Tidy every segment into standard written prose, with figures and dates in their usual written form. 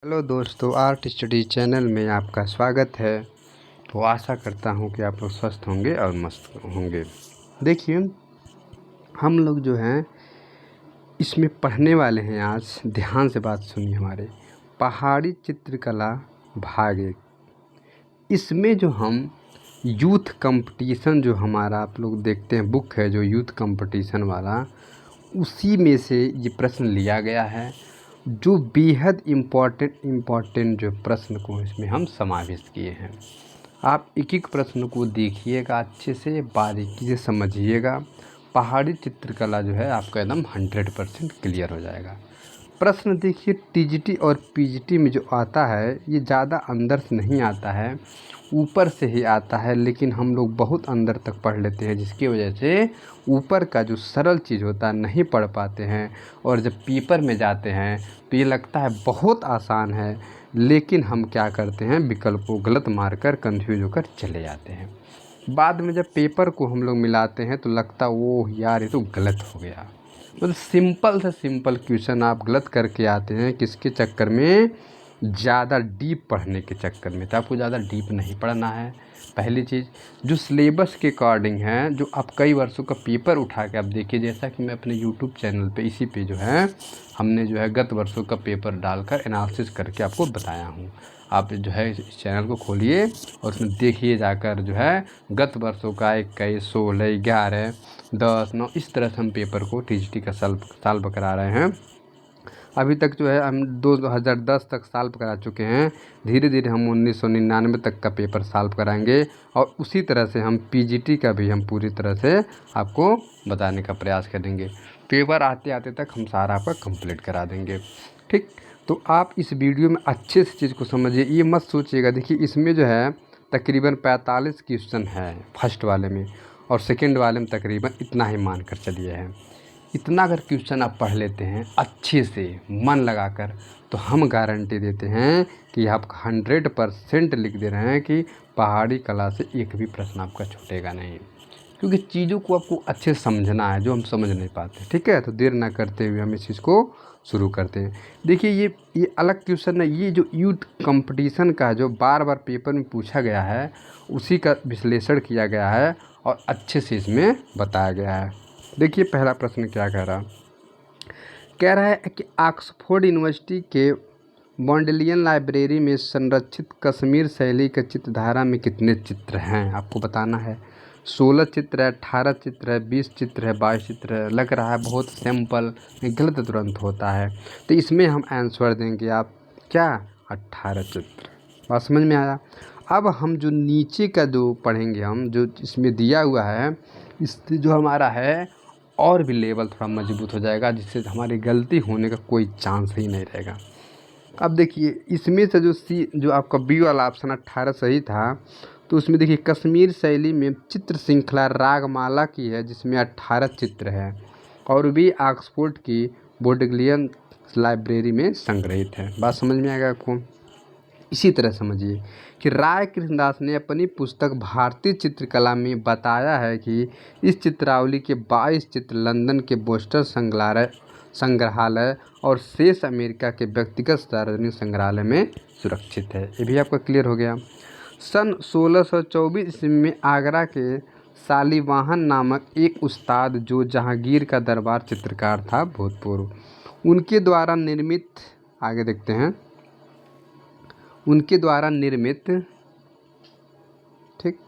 Hello दोस्तों, art study channel में आपका स्वागत है। तो आशा करता हूँ कि आप लोग स्वस्थ होंगे और मस्त होंगे। देखिए, हम लोग जो हैं इसमें पढ़ने वाले हैं। आज ध्यान से बात सुनिए हमारे। पहाड़ी चित्रकला भाग 1। इसमें जो हम यूथ कंपटीशन जो हमारा आप लोग देखते हैं बुक है जो यूथ कंपटीशन वाला, उसी में से ये प्रश्न लिया गया है, जो बेहद इम्पॉर्टेंट जो प्रश्न को इसमें हम समाविष्ट किए हैं। आप एक एक प्रश्न को देखिएगा, अच्छे से बारीकी से समझिएगा। पहाड़ी चित्रकला जो है आपका एकदम 100% क्लियर हो जाएगा। प्रश्न देखिए, टीजीटी और पीजीटी में जो आता है ये ज़्यादा अंदर से नहीं आता है, ऊपर से ही आता है, लेकिन हम लोग बहुत अंदर तक पढ़ लेते हैं, जिसकी वजह से ऊपर का जो सरल चीज़ होता है नहीं पढ़ पाते हैं, और जब पेपर में जाते हैं तो ये लगता है बहुत आसान है, लेकिन हम क्या करते हैं, विकल्प को गलत मारकर कंफ्यूज होकर चले जाते हैं। बाद में जब पेपर को हम लोग मिलाते हैं तो लगता है ओह यार ये तो गलत हो गया। मतलब सिंपल से सिंपल क्वेश्चन आप गलत करके आते हैं, किसके चक्कर में, ज़्यादा डीप पढ़ने के चक्कर में। तो आपको ज़्यादा डीप नहीं पढ़ना है। पहली चीज़, जो सिलेबस के अकॉर्डिंग है, जो आप कई वर्षों का पेपर उठा के आप देखिए, जैसा कि मैं अपने यूट्यूब चैनल पे इसी पे जो है हमने जो है गत वर्षों का पेपर डालकर एनालिसिस करके आपको बताया हूँ। आप जो है इस चैनल को खोलिए और उसमें देखिए जाकर जो है गत वर्षों का 21, 16, 11, 10, 9 इस तरह से हम पेपर को टीजीटी का साल करा रहे हैं। अभी तक जो है हम 2010 तक सॉल्व करा चुके हैं। धीरे धीरे हम 1999 तक का पेपर सॉल्व कराएंगे, और उसी तरह से हम पीजीटी का भी हम पूरी तरह से आपको बताने का प्रयास करेंगे। पेपर आते आते तक हम सारा आपका कंप्लीट करा देंगे। ठीक, तो आप इस वीडियो में अच्छे से चीज़ को समझिए, ये मत सोचिएगा। देखिए, इसमें जो है तकरीबन 45 क्वेश्चन है फर्स्ट वाले में, और सेकेंड वाले में तकरीबन इतना ही मान कर चलिए है। इतना अगर क्वेश्चन आप पढ़ लेते हैं अच्छे से मन लगाकर, तो हम गारंटी देते हैं कि आप 100% लिख दे रहे हैं कि पहाड़ी कला से एक भी प्रश्न आपका छूटेगा नहीं। क्योंकि चीज़ों को आपको अच्छे से समझना है, जो हम समझ नहीं पाते। ठीक है, तो देर ना करते हुए हम इस चीज़ को शुरू करते हैं। देखिए, ये अलग क्वेश्चन है। ये जो यूथ कंपटीशन का जो बार बार पेपर में पूछा गया है, उसी का विश्लेषण किया गया है और अच्छे से इसमें बताया गया है। देखिए, पहला प्रश्न क्या कह रहा है कि ऑक्सफोर्ड यूनिवर्सिटी के बॉन्डलियन लाइब्रेरी में संरक्षित कश्मीर शैली के चित्रधारा में कितने चित्र हैं, आपको बताना है। 16 चित्र है, 18 चित्र है, 20 चित्र है, 22 चित्र है। लग रहा है बहुत सिंपल, गलत तुरंत होता है। तो इसमें हम आंसर देंगे आप क्या, 18 चित्र। बात समझ में आया। अब हम जो नीचे का जो पढ़ेंगे, हम जो इसमें दिया हुआ है, इससे जो हमारा है और भी लेवल थोड़ा मजबूत हो जाएगा, जिससे हमारी गलती होने का कोई चांस ही नहीं रहेगा। अब देखिए, इसमें से जो आपका बी वाला ऑप्शन 18 सही था, तो उसमें देखिए कश्मीर शैली में चित्र श्रृंखला रागमाला की है, जिसमें 18 चित्र है, और भी ऑक्सफोर्ड की बोडलियन लाइब्रेरी में संग्रहित है। बात समझ में आएगा आपको। इसी तरह समझिए कि राय कृष्णदास ने अपनी पुस्तक भारतीय चित्रकला में बताया है कि इस चित्रावली के 22 चित्र लंदन के बोस्टर संग्रहालय और शेष अमेरिका के व्यक्तिगत सार्वजनिक संग्रहालय में सुरक्षित है। ये भी आपका क्लियर हो गया। सन 1624 ईस्वी में आगरा के शालिवाहन नामक एक उस्ताद, जो जहांगीर का दरबार चित्रकार था भूतपूर्व, उनके द्वारा निर्मित ठीक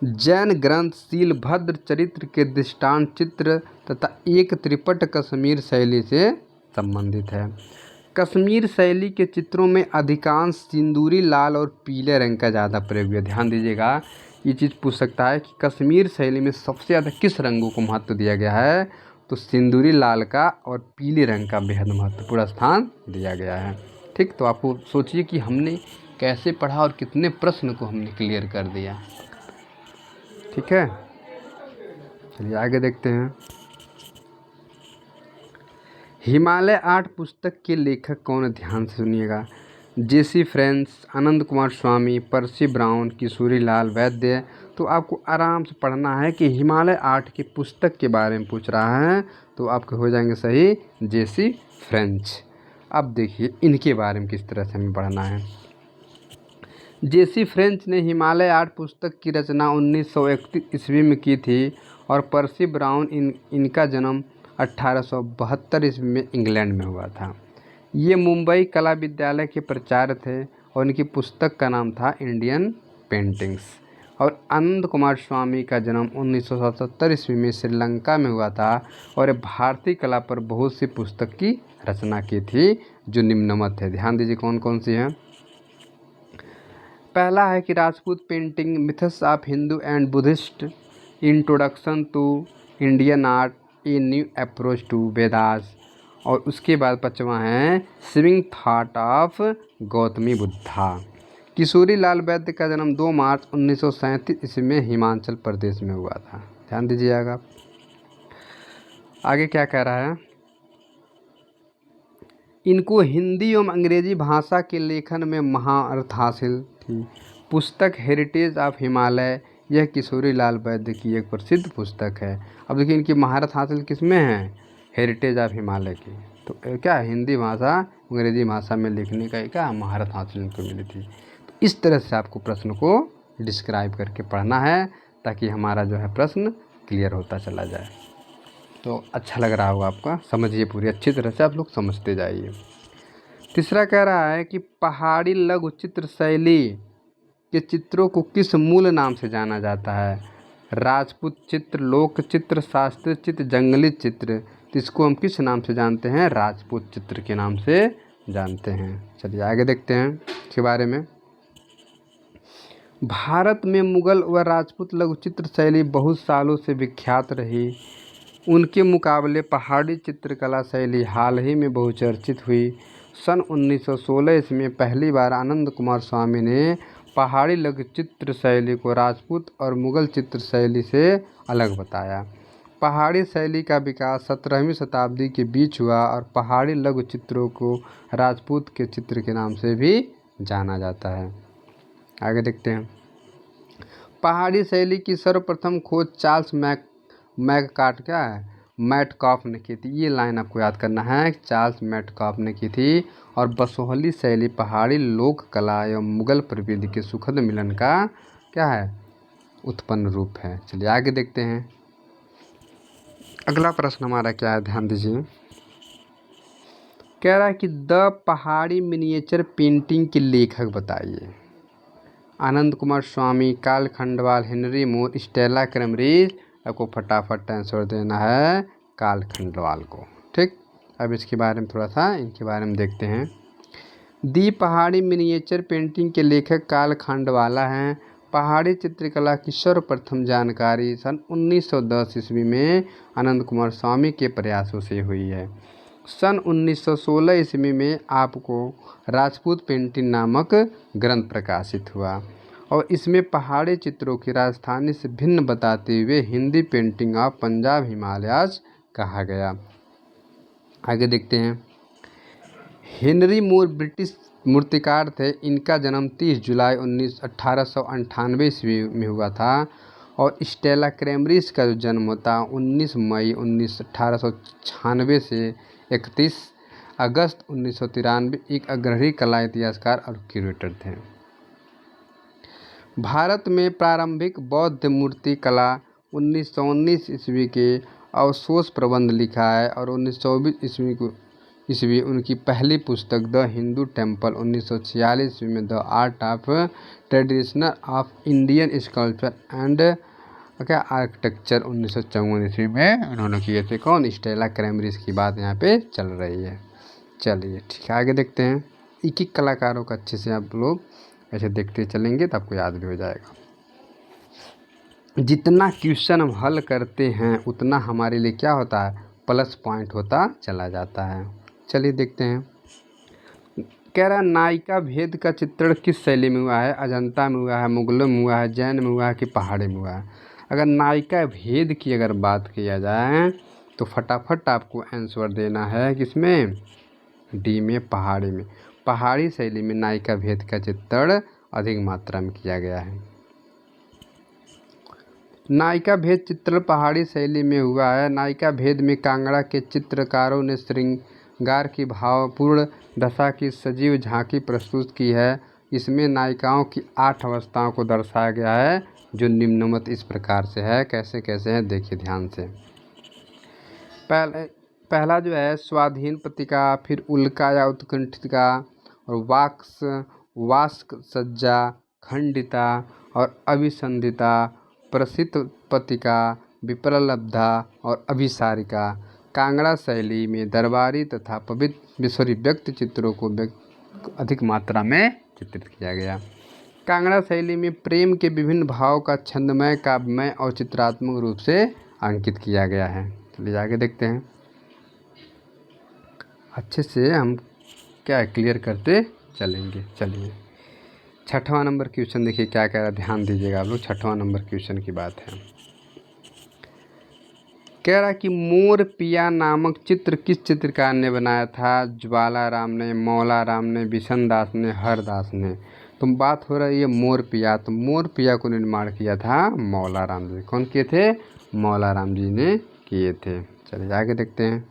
जैन ग्रंथ शीलभद्र चरित्र के दृष्टांत चित्र तथा एक त्रिपट कश्मीर शैली से संबंधित है। कश्मीर शैली के चित्रों में अधिकांश सिंदूरी लाल और पीले रंग का ज़्यादा प्रयोग है। ध्यान दीजिएगा, ये चीज़ पूछ सकता है कि कश्मीर शैली में सबसे ज़्यादा किस रंगों को महत्व दिया गया है, तो सिंदूरी लाल का और पीले रंग का बेहद महत्वपूर्ण स्थान दिया गया है। ठीक, तो आपको सोचिए कि हमने कैसे पढ़ा और कितने प्रश्न को हमने क्लियर कर दिया। ठीक है, चलिए आगे देखते हैं। हिमालय आर्ट पुस्तक के लेखक कौन है, ध्यान से सुनिएगा। जेसी फ्रेंच, आनंद कुमार स्वामी, पर्सी ब्राउन, किशोरी लाल वैद्य। तो आपको आराम से पढ़ना है कि हिमालय आर्ट की पुस्तक के बारे में पूछ रहा है, तो आपके हो जाएंगे सही जेसी फ्रेंच। अब देखिए इनके बारे में किस तरह से हमें पढ़ना है। जेसी फ्रेंच ने हिमालय आर्ट पुस्तक की रचना 1931 ईस्वी में की थी और पर्सी ब्राउन इनका जन्म 1872 ईस्वी में इंग्लैंड में हुआ था। ये मुंबई कला विद्यालय के प्राचार्य थे और इनकी पुस्तक का नाम था इंडियन पेंटिंग्स। और आनंद कुमार स्वामी का जन्म 1977 ईस्वी में श्रीलंका में हुआ था और भारतीय कला पर बहुत सी पुस्तक की रचना की थी जो निम्नमत है। ध्यान दीजिए कौन कौन सी हैं। पहला है कि Rajput painting, myths of Hindu and Buddhist, introduction to Indian art, a new approach to Vedas. और उसके बाद पाँचवा है swing thought of Gautami Buddha. Kishori Lal Vaidya का जन्म 2 मार्च 1937 ईस्वी में हिमाचल प्रदेश में हुआ था। ध्यान दीजिएगा। आगे क्या कह रहा है, इनको हिंदी एवं अंग्रेजी भाषा के लेखन में महारत हासिल थी। पुस्तक हेरिटेज ऑफ हिमालय यह किशोरी लाल वैद्य की एक प्रसिद्ध पुस्तक है। अब देखिए इनकी महारत हासिल किस में है, हेरिटेज ऑफ हिमालय की। तो क्या हिंदी भाषा अंग्रेजी भाषा में लिखने का क्या महारत हासिल इनको मिली थी। तो इस तरह से आपको प्रश्न को डिस्क्राइब करके पढ़ना है ताकि हमारा जो है प्रश्न क्लियर होता चला जाए। तो अच्छा लग रहा होगा आपका, समझिए पूरी अच्छी तरह से आप लोग समझते जाइए। तीसरा कह रहा है कि पहाड़ी लघु चित्र शैली के चित्रों को किस मूल नाम से जाना जाता है। राजपूत चित्र, लोक चित्र, शास्त्रीय चित्र, जंगली चित्र। तो इसको हम किस नाम से जानते हैं, राजपूत चित्र के नाम से जानते हैं। चलिए आगे देखते हैं इसके बारे में। भारत में मुगल व राजपूत लघु चित्र शैली बहुत सालों से विख्यात रही। उनके मुकाबले पहाड़ी चित्रकला शैली हाल ही में बहुचर्चित हुई। सन 1916 ईस्वी में पहली बार आनंद कुमार स्वामी ने पहाड़ी लघु चित्र शैली को राजपूत और मुगल चित्र शैली से अलग बताया। पहाड़ी शैली का विकास 17वीं शताब्दी के बीच हुआ और पहाड़ी लघु चित्रों को राजपूत के चित्र के नाम से भी जाना जाता है। आगे देखते हैं। पहाड़ी शैली की सर्वप्रथम खोज चार्ल्स मैटकॉफ ने की थी। ये लाइन आपको याद करना है, चार्ल्स मैटकॉफ ने की थी। और बसोहली शैली पहाड़ी लोक कला एवं मुगल प्रवृत्ति के सुखद मिलन का क्या है, उत्पन्न रूप है। चलिए आगे देखते हैं। अगला प्रश्न हमारा क्या है, ध्यान दीजिए। कह रहा है कि द पहाड़ी मिनिएचर पेंटिंग के लेखक बताइए। आनंद कुमार स्वामी, कार्ल खंडवाल, हेनरी मोर, स्टेला क्रैमरिज। आपको फटाफट आंसर देना है कार्ल खंडवाल को। ठीक, अब इसके बारे में थोड़ा सा इनके बारे में देखते हैं। दी पहाड़ी मिनिएचर पेंटिंग के लेखक कार्ल खंडवाला हैं। पहाड़ी चित्रकला की सर्वप्रथम जानकारी सन 1910 ईस्वी में आनंद कुमार स्वामी के प्रयासों से हुई है। सन 1916 ईस्वी में आपको राजपूत पेंटिंग नामक ग्रंथ प्रकाशित हुआ और इसमें पहाड़ी चित्रों की राजधानी से भिन्न बताते हुए हिंदी पेंटिंग ऑफ पंजाब हिमालयाज कहा गया। आगे देखते हैं। हेनरी मोर ब्रिटिश मूर्तिकार थे। इनका जन्म 30 जुलाई 1898 ईस्वी में हुआ था और स्टेला क्रैमरिज का जो जन्म होता 19 मई 1896 से 31 अगस्त 1993 एक अग्रणी कला इतिहासकार और क्यूरेटर थे। भारत में प्रारंभिक बौद्ध मूर्ति कला 1919 ईस्वी के अवशोष प्रबंध लिखा है और 1924 ईस्वी उनकी पहली पुस्तक द हिंदू टेम्पल, 1946 ईस्वी में the art of traditional of Indian sculpture and क्या आर्किटेक्चर 1954 ईस्वी में उन्होंने किए थे। कौन, स्टेला क्रैमरिज की बात यहाँ पे चल रही है। चलिए ठीक है, आगे देखते हैं। एक एक कलाकारों का अच्छे से आप लोग ऐसे देखते चलेंगे तो आपको याद भी हो जाएगा। जितना क्वेश्चन हम हल करते हैं उतना हमारे लिए क्या होता है, प्लस पॉइंट होता चला जाता है। चलिए देखते हैं। कह रहा नायिका भेद का चित्रण किस शैली में हुआ है। अजंता में हुआ है, मुगलों में हुआ है, जैन में हुआ है कि पहाड़ी में हुआ है। अगर नायिका भेद की अगर बात किया जाए तो फटाफट आपको आंसर देना है किसमें, डी में, पहाड़ी में। पहाड़ी शैली में नायिका भेद का चित्रण अधिक मात्रा में किया गया है। नायिका भेद चित्रण पहाड़ी शैली में हुआ है। नायिका भेद में कांगड़ा के चित्रकारों ने श्रृंगार की भावपूर्ण दशा की सजीव झांकी प्रस्तुत की है। इसमें नायिकाओं की 8 अवस्थाओं को दर्शाया गया है, जो निम्नवत इस प्रकार से है। कैसे कैसे है देखिए ध्यान से। पहला जो है स्वाधीन पत्रिका, फिर उल्का या उत्कंठिका, और वास्क सज्जा, खंडिता और अभिसंधिता, प्रसिद्ध पत्रिका, विप्रलब्धा और अभिसारिका। कांगड़ा शैली में दरबारी तथा पवित्र व्यक्ति चित्रों को अधिक मात्रा में चित्रित किया गया। कांगड़ा शैली में प्रेम के विभिन्न भावों का छंदमय, काव्यमय और चित्रात्मक रूप से अंकित किया गया है। चलिए आगे देखते हैं। अच्छे से हम क्या क्लियर करते चलेंगे। चलिए 6वां नंबर क्वेश्चन देखिए क्या कह रहा है, ध्यान दीजिएगा आप लोग। 6वां नंबर क्वेश्चन की बात है। कह रहा कि मोर पिया नामक चित्र किस चित्रकार ने बनाया था? ज्वाला राम ने, मौला राम ने, बिशन दास ने, हरदास ने। तो बात हो रही है मोर पिया। तो मोर पिया को निर्माण किया था मौला राम जी। कौन किए थे? मौला राम जी ने किए थे। चलिए आगे देखते हैं।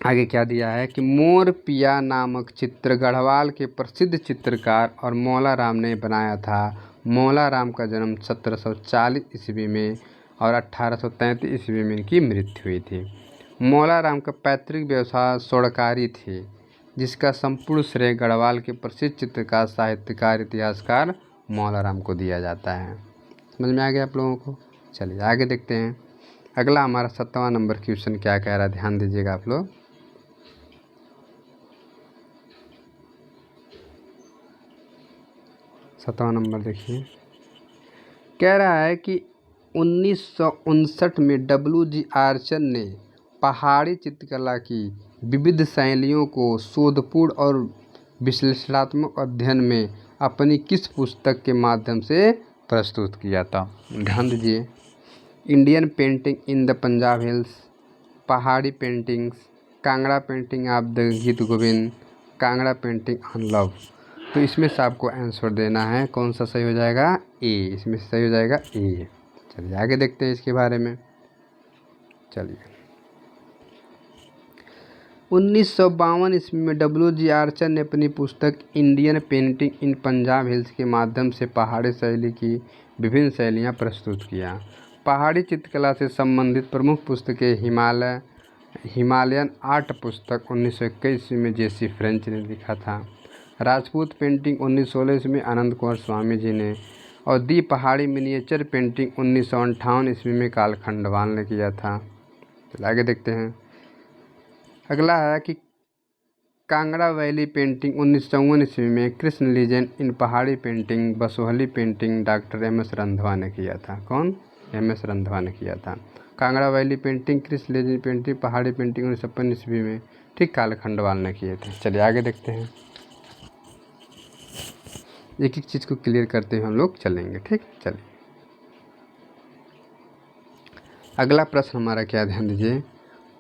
आगे क्या दिया है कि मोर पिया नामक चित्र गढ़वाल के प्रसिद्ध चित्रकार और मौला राम ने बनाया था। मौला राम का जन्म 1740 ईस्वी में और 1833 ईस्वी में इनकी मृत्यु हुई थी। मौला राम का पैतृक व्यवसाय स्वर्णकारी थी, जिसका संपूर्ण श्रेय गढ़वाल के प्रसिद्ध चित्रकार, साहित्यकार, इतिहासकार मौला राम को दिया जाता है। समझ में आ गया आप लोगों को? चलिए आगे देखते हैं। अगला हमारा 7वां नंबर क्वेश्चन क्या कह रहा है, ध्यान दीजिएगा आप लोग। 7वां नंबर देखिए। कह रहा है कि 1959 में W.G. आर्चर ने पहाड़ी चित्रकला की विविध शैलियों को शोधपूर्ण और विश्लेषणात्मक अध्ययन में अपनी किस पुस्तक के माध्यम से प्रस्तुत किया था? ध्यान दीजिए। Indian painting in the Punjab hills, Pahari paintings, Kangra painting of the Geet Govind, Kangra painting on love. तो इसमें से आपको आंसर देना है। कौन सा सही हो जाएगा? ए। इसमें से सही हो जाएगा ए। चलिए आगे देखते हैं इसके बारे में। चलिए 1952 ईस्वी में W.G. आर्चर ने अपनी पुस्तक इंडियन पेंटिंग इन पंजाब हिल्स के माध्यम से पहाड़ी शैली की विभिन्न शैलियाँ प्रस्तुत किया। पहाड़ी चित्रकला से संबंधित प्रमुख पुस्तकें हिमालयन आर्ट पुस्तक 1921 ईस्वी में J.C. फ्रेंच ने लिखा था। राजपूत पेंटिंग 1916 ईस्वी में आनंद कुमार स्वामी जी ने, और दी पहाड़ी मिनिएचर पेंटिंग 1958 ईस्वी में काल खंडवाल ने किया था। तो आगे देखते हैं। अगला है कि कांगड़ा वैली पेंटिंग 1954 ईस्वी में कृष्ण लीजेंड इन पहाड़ी painting Basohli painting doctor M.S. Randhawa ने किया था। कौन? M.S. रंधवा ने किया था। Kangra valley painting, Krishna legend painting, पहाड़ी पेंटिंग 1956 ईस्वी में ठीक काल खंडवाल ने किए थे। चलिए आगे देखते हैं। एक एक चीज़ को क्लियर करते हुए हम लोग चलेंगे। ठीक, चलिए अगला प्रश्न हमारा क्या, ध्यान दीजिए।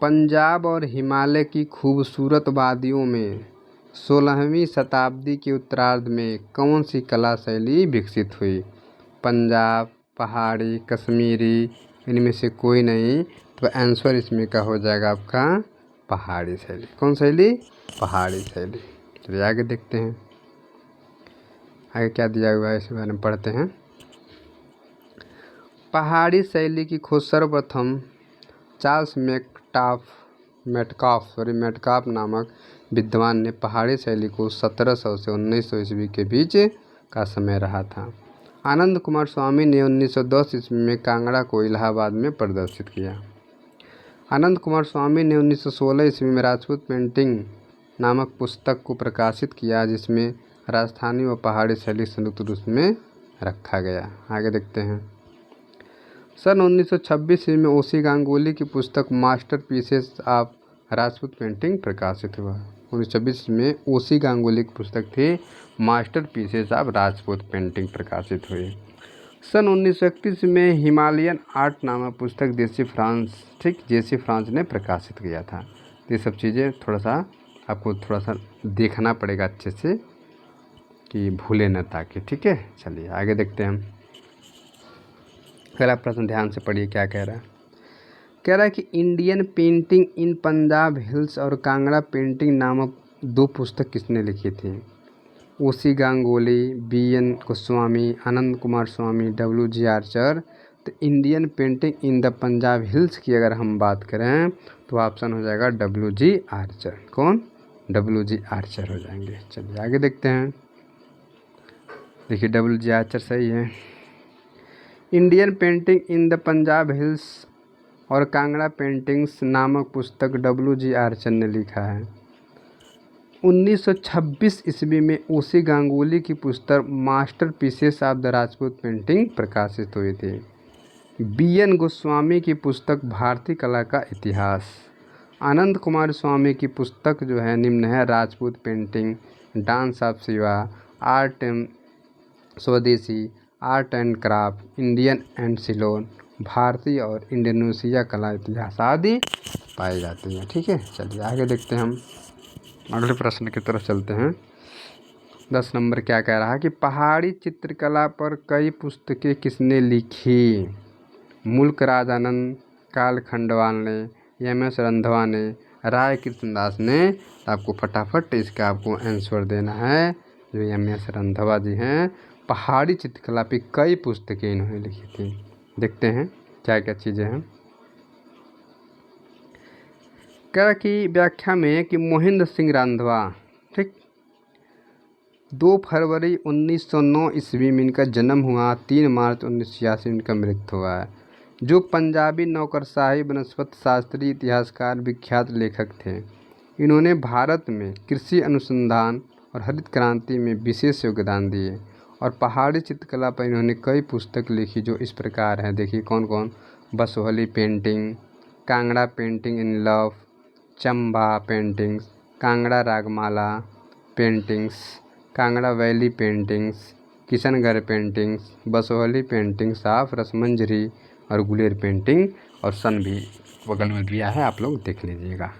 पंजाब और हिमालय की खूबसूरत वादियों में 16वीं शताब्दी के उत्तरार्ध में कौन सी कला शैली विकसित हुई? पंजाब, पहाड़ी, कश्मीरी, इनमें से कोई नहीं। तो आंसर इसमें का हो जाएगा आपका पहाड़ी शैली। कौन शैली? पहाड़ी शैली। चलिए आगे देखते हैं। आगे क्या दिया हुआ है इसके बारे में पढ़ते हैं। पहाड़ी शैली की खोज सर्वप्रथम चार्ल्स मेटकाफ नामक विद्वान ने पहाड़ी शैली को 1700 से 1900 ईस्वी के बीच का समय रहा था। आनंद कुमार स्वामी ने 1910 ईस्वी में कांगड़ा को इलाहाबाद में प्रदर्शित किया। आनंद कुमार स्वामी ने 1916 ईस्वी में राजपूत पेंटिंग नामक पुस्तक को प्रकाशित किया, जिसमें राजस्थानी व पहाड़ी शैली संयुक्त रूप में रखा गया। आगे देखते हैं। सन 1926 ईस्वी में ओसी गांगुली की पुस्तक master pieces of Rajput painting प्रकाशित हुआ। 1926 में ओसी गांगुली की पुस्तक थी master pieces of Rajput painting प्रकाशित हुई। सन 1931 में हिमालयन आर्ट नामक पुस्तक J.C. फ्रांस ने प्रकाशित किया था। ये सब चीज़ें आपको थोड़ा सा देखना पड़ेगा अच्छे से कि भूले न ताकि। ठीक है, चलिए आगे देखते हैं हम। पहला प्रश्न ध्यान से पढ़िए क्या कह रहा है। कह रहा है कि इंडियन पेंटिंग इन पंजाब हिल्स और कांगड़ा पेंटिंग नामक 2 पुस्तक किसने लिखी थी? ओसी गांगुली, BN गोस्वामी, आनंद कुमार स्वामी, WG आर्चर। तो Indian painting in the Punjab hills की अगर हम बात करें तो ऑप्शन हो जाएगा WG आर्चर। कौन? WG आर्चर हो जाएंगे। चलिए आगे देखते हैं। देखिए WG आर्चर सही है। Indian painting in the Punjab hills और कांगड़ा पेंटिंग्स नामक पुस्तक WG आर्चर ने लिखा है। 1926 ईस्वी में ओसी गांगुली की पुस्तक master pieces of the Rajput painting प्रकाशित हुई थी। BN गोस्वामी की पुस्तक भारतीय कला का इतिहास। आनंद कुमार स्वामी की पुस्तक जो है निम्न है: Rajput painting, dance of Shiva, art and Swadeshi, art and craft, Indian and Ceylon, भारतीय और इंडोनेशिया कला इतिहास आदि पाई जाती हैं। ठीक है, चलिए आगे देखते हैं। हम अगले प्रश्न की तरफ चलते हैं। 10 नंबर क्या कह रहा है कि पहाड़ी चित्रकला पर कई पुस्तकें किसने लिखी? मुल्क राजानंद, काल खंडवाल ने, MS रंधवा ने, राय कृष्णदास ने। तो आपको फटाफट इसका आपको आंसर देना है। जो MS रंधवा जी हैं, पहाड़ी चित्रकला पे कई पुस्तकें इन्होंने लिखी थी। देखते हैं क्या क्या चीज़ें हैं। कह रहा कि व्याख्या में कि मोहिंद्र सिंह रंधवा, ठीक, 2 फरवरी 1909 ईस्वी में इनका जन्म हुआ, 3 मार्च 1986 इनका मृत्यु हुआ है। जो पंजाबी नौकरशाही, वनस्पति शास्त्री, इतिहासकार, विख्यात लेखक थे। इन्होंने भारत में कृषि अनुसंधान और हरित क्रांति में विशेष योगदान दिए और पहाड़ी चित्रकला पर इन्होंने कई पुस्तक लिखी जो इस प्रकार हैं। देखिए कौन कौन: Basohli painting, Kangra painting in love, Chamba paintings, Kangra Ragamala paintings, Kangra valley paintings, Kishangarh paintings, Basohli paintings of Rasamanjari और गुलेर पेंटिंग, और सन भी बगल में दिया है, आप लोग देख लीजिएगा।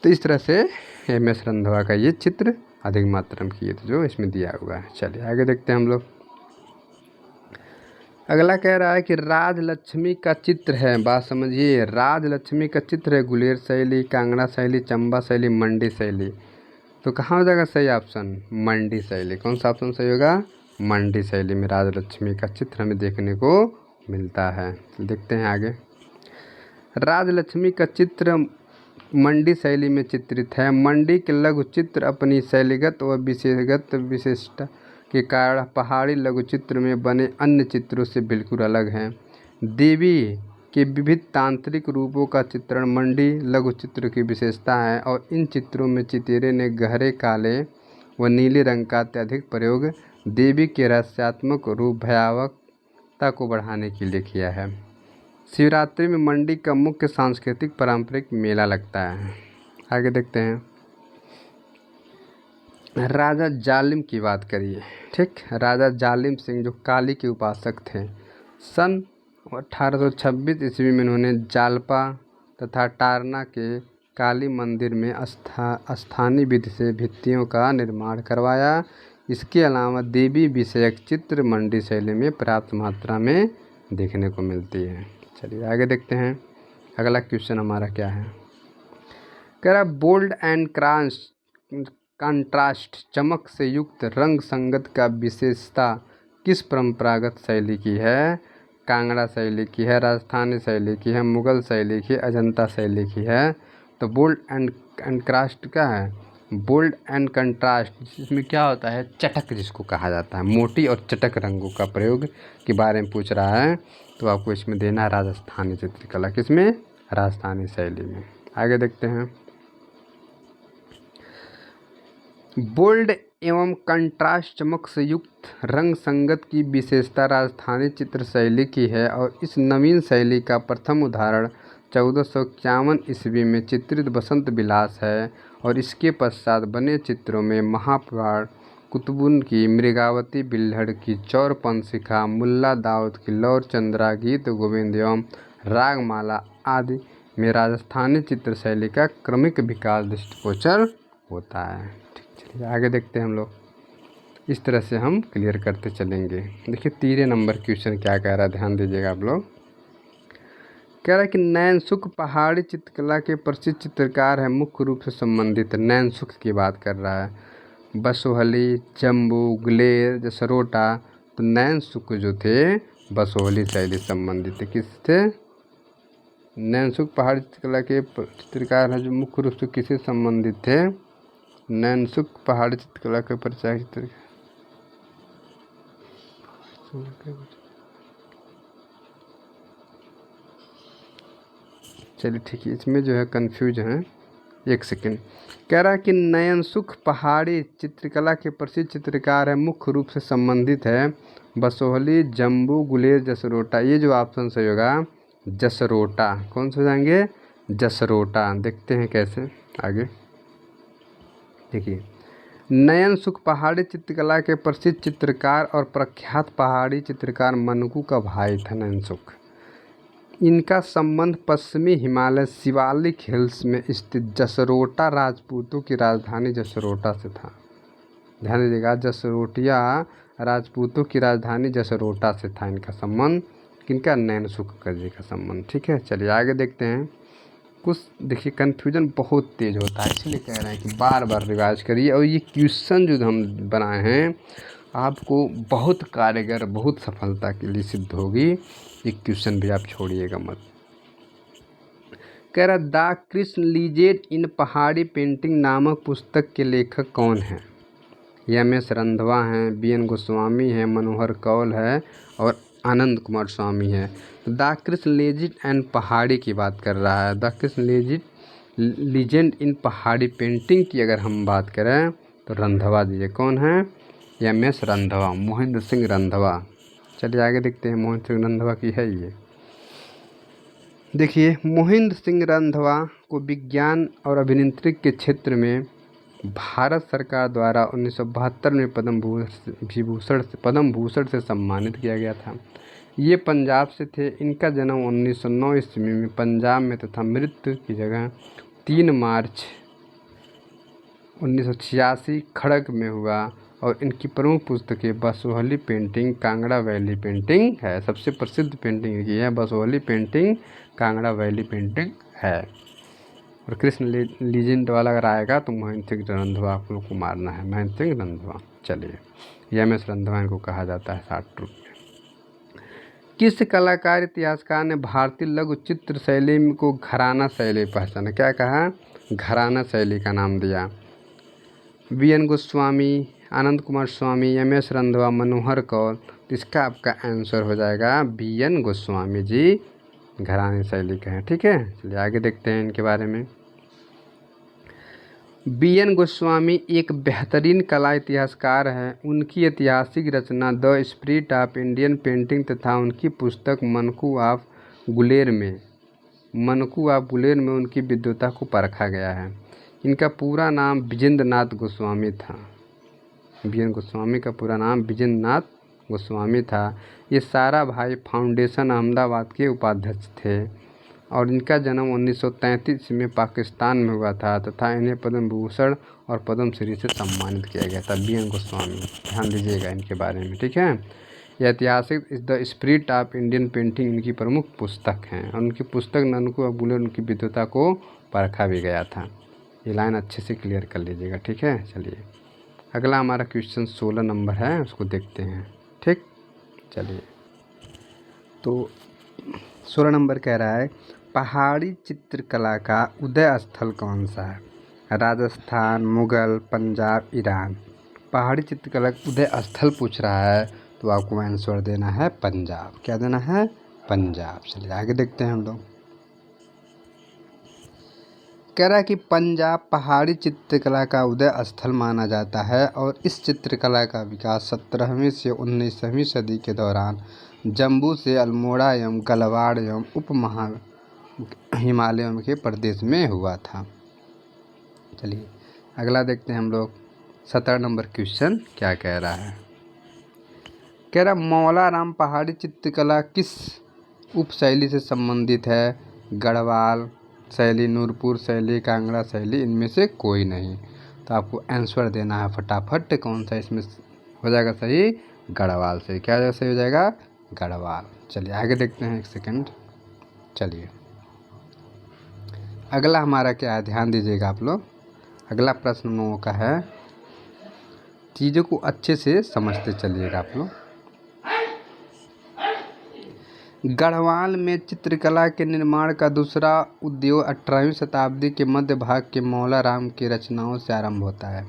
तो इस तरह से MS रंधवा का ये चित्र अधिक मात्रा में किए थे जो इसमें दिया हुआ है। चलिए आगे देखते हैं हम लोग। अगला कह रहा है कि राजलक्ष्मी का चित्र है, बात समझिए, राजलक्ष्मी का चित्र है गुलेर शैली, कांगड़ा शैली, चंबा शैली, मंडी शैली। तो कहाँ हो जाएगा सही ऑप्शन? मंडी शैली। कौन सा ऑप्शन सही होगा? मंडी शैली में राजलक्ष्मी का चित्र हमें देखने को मिलता है। तो देखते हैं आगे। राजलक्ष्मी का चित्र मंडी शैली में चित्रित है। मंडी के लघु चित्र अपनी शैलीगत व विषयगत विशिष्टता के कारण पहाड़ी लघु चित्र में बने अन्य चित्रों से बिल्कुल अलग हैं। देवी के विविध तांत्रिक रूपों का चित्रण मंडी लघु चित्र की विशेषता है और इन चित्रों में चितेरे ने गहरे काले व नीले रंग का अत्यधिक प्रयोग देवी के रहस्यात्मक रूप भयावहता को बढ़ाने के लिए किया है। शिवरात्रि में मंडी का मुख्य सांस्कृतिक पारंपरिक मेला लगता है। आगे देखते हैं। राजा जालिम की बात करिए, ठीक, राजा जालिम सिंह जो काली के उपासक थे, सन 1826 ईस्वी में उन्होंने जालपा तथा टारना के काली मंदिर में स्थानीय विधि से भित्तियों का निर्माण करवाया। इसके अलावा देवी विषयक चित्र मंडी शैली में पर्याप्त मात्रा में देखने को मिलती है। चलिए आगे देखते हैं। अगला क्वेश्चन हमारा क्या है? कह रहा बोल्ड एंड कंट्रास्ट, चमक से युक्त रंग संगत का विशेषता किस परंपरागत शैली की है? कांगड़ा शैली की है, राजस्थानी शैली की है, मुगल शैली की, अजंता शैली की है। तो बोल्ड एंड कंट्रास्ट क्या है? बोल्ड एंड कंट्रास्ट, जिसमें क्या होता है? चटक जिसको कहा जाता है, मोटी और चटक रंगों का प्रयोग के बारे में पूछ रहा है। तो आपको इसमें देना है राजस्थानी चित्रकला। किसमें? राजस्थानी शैली में। आगे देखते हैं। बोल्ड एवं कंट्रास्ट, चमक से युक्त रंग संगत की विशेषता राजस्थानी चित्र शैली की है और इस नवीन शैली का प्रथम उदाहरण 1451 ईस्वी में चित्रित बसंत विलास है और इसके पश्चात बने चित्रों में महापुराण कुतुबुन की मृगावती बिल्हड़ की चौरपन शिखा, मुल्ला दाऊद की लौर चंद्रा, गीत गोविंद एवं रागमाला आदि में राजस्थानी चित्र शैली का क्रमिक विकास दृष्टिगोचर होता है। ठीक, चलिए आगे देखते हैं हम लोग। इस तरह से हम क्लियर करते चलेंगे। देखिए 13 नंबर क्वेश्चन क्या कह रहा है, ध्यान दीजिएगा आप लोग। कह रहा है कि नैनसुख पहाड़ी चित्रकला के प्रसिद्ध चित्रकार है, मुख्य रूप से संबंधित है। नैनसुख की बात कर रहा है, बसोहली, जम्बू, ग्लेर, जसरोटा। तो नैनसुख जो थे बसोहली शैली संबंधित थे। किससे? नैनसुख पहाड़ी चित्रकला के चित्रकार हैं जो मुख्य रूप से किससे संबंधित थे? नैनसुख पहाड़ी चित्रकला के परिचय चित्र। चलिए ठीक है, इसमें जो है कंफ्यूज है, एक सेकेंड। कह रहा है कि नैनसुख पहाड़ी चित्रकला के प्रसिद्ध चित्रकार है, मुख्य रूप से संबंधित है बसोहली, जम्बू, गुलेर, जसरोटा। ये जो ऑप्शन सही होगा जसरोटा। कौन से हो जाएंगे? जसरोटा। देखते हैं कैसे आगे। देखिए, नैनसुख पहाड़ी चित्रकला के प्रसिद्ध चित्रकार और प्रख्यात पहाड़ी चित्रकार मनकू का भाई था नैनसुख। इनका संबंध पश्चिमी हिमालय शिवालिक हिल्स में स्थित जसरोटा राजपूतों की राजधानी जसरोटा से था। ध्यान दीजिएगा, जसरोटिया राजपूतों की राजधानी जसरोटा से था इनका संबंध। किनका? नैनसुख जी का संबंध। ठीक है, चलिए आगे देखते हैं। कुछ देखिए कन्फ्यूजन बहुत तेज़ होता है, इसलिए कह रहे हैं कि बार बार रिवाइज करिए। और ये क्वेश्चन जो हम बनाए हैं आपको बहुत कारगर, बहुत सफलता के लिए सिद्ध होगी। ये क्वेश्चन भी आप छोड़िएगा मत। कह रहा द कृष्ण लीजेड इन पहाड़ी पेंटिंग नामक पुस्तक के लेखक कौन हैं? एम.एस. रंधवा हैं, बी.एन. गोस्वामी हैं, मनोहर कौल है और आनंद कुमार स्वामी है। द कृष्ण लेजेंड एंड पहाड़ी की बात कर रहा है। द कृष्ण लीजेंड इन पहाड़ी पेंटिंग की अगर हम बात करें तो रंधवा जी। कौन है? एम.एस. रंधवा, मोहिंद्र सिंह रंधवा। चलिए आगे देखते हैं, मोहिंद्र सिंह रंधवा की है ये। देखिए, मोहिंद्र सिंह रंधवा को विज्ञान और अभियांत्रिकी के क्षेत्र में भारत सरकार द्वारा 1972 में पद्म भूषण से सम्मानित किया गया था। ये पंजाब से थे। इनका जन्म 1909 ईस्वी में पंजाब में तथा मृत्यु की जगह 3 मार्च 1986 खड़ग में हुआ। और इनकी प्रमुख पुस्तकें Basohli painting, Kangra valley painting है। सबसे प्रसिद्ध पेंटिंग इनकी है Basohli painting, Kangra valley painting है। और कृष्ण लीजेंड वाला अगर आएगा तो मोहिंद्र सिंह रंधवा आप लोग को मारना है, मोहिंद्र सिंह रंधवा। चलिए, एम.एस. रंधवा इनको कहा जाता है शॉर्ट रूप में। किस कलाकार इतिहासकार ने भारतीय लघु चित्र शैली को घराना शैली पहचाना? क्या कहा? घराना शैली का नाम दिया। बी.एन. गोस्वामी, आनंद कुमार स्वामी, एम.एस. रंधवा, मनोहर कौल। तो इसका आपका आंसर हो जाएगा बी.एन. गोस्वामी जी घराने शैली का है। ठीक है, चलिए आगे देखते हैं इनके बारे में। बी.एन. गोस्वामी एक बेहतरीन कला इतिहासकार हैं। उनकी ऐतिहासिक रचना the spirit of Indian painting तथा उनकी पुस्तक मनकू ऑफ गुलेर में उनकी विद्वता को परखा गया है। इनका पूरा नाम विजेंद्र नाथ गोस्वामी था। बी.एन. गोस्वामी का पूरा नाम विजेंद्र नाथ गोस्वामी था। ये सारा भाई फाउंडेशन अहमदाबाद के उपाध्यक्ष थे और इनका जन्म 1933 में पाकिस्तान में हुआ था तथा इन्हें पद्म भूषण और पद्मश्री से सम्मानित किया गया था। बी.एन. गोस्वामी, ध्यान दीजिएगा इनके बारे में। ठीक है, यह ऐतिहासिक the spirit of Indian painting इनकी प्रमुख पुस्तक हैं और उनकी पुस्तक ननकू और बुले उनकी विद्वता को परखा भी गया था। ये लाइन अच्छे से क्लियर कर लीजिएगा। ठीक है, चलिए अगला हमारा क्वेश्चन 16 नंबर है, उसको देखते हैं। ठीक, चलिए तो 16 नंबर कह रहा है पहाड़ी चित्रकला का उदय स्थल कौन सा है? राजस्थान, मुगल, पंजाब, ईरान। पहाड़ी चित्रकला का उदय स्थल पूछ रहा है तो आपको आंसर देना है पंजाब। क्या देना है? पंजाब। चलिए आगे देखते हैं हम लोग। कह रहा है कि पंजाब पहाड़ी चित्रकला का उदय स्थल माना जाता है और इस चित्रकला का विकास 17वीं से 19वीं सदी के दौरान जम्बू से अल्मोड़ा एवं गलवाड़ एवं उपमहा हिमालयों के प्रदेश में हुआ था। चलिए अगला देखते हैं हम लोग। 17 नंबर क्वेश्चन क्या कह रहा है? कह रहा मौलाराम पहाड़ी चित्रकला किस उपशैली से संबंधित है? गढ़वाल शैली, नूरपुर शैली, कांगड़ा शैली, इनमें से कोई नहीं। तो आपको आंसर देना है फटाफट, कौन सा इसमें हो जाएगा सही? गढ़वाल से। क्या सही हो जाएगा? गढ़वाल। चलिए आगे देखते हैं, एक सेकंड। चलिए अगला हमारा क्या है, ध्यान दीजिएगा आप लोग। अगला प्रश्न हम लोगों का है, चीज़ों को अच्छे से समझते चलिएगा आप लोग। गढ़वाल में चित्रकला के निर्माण का दूसरा उद्योग 18वीं शताब्दी के मध्य भाग के मौलाराम की रचनाओं से आरंभ होता है।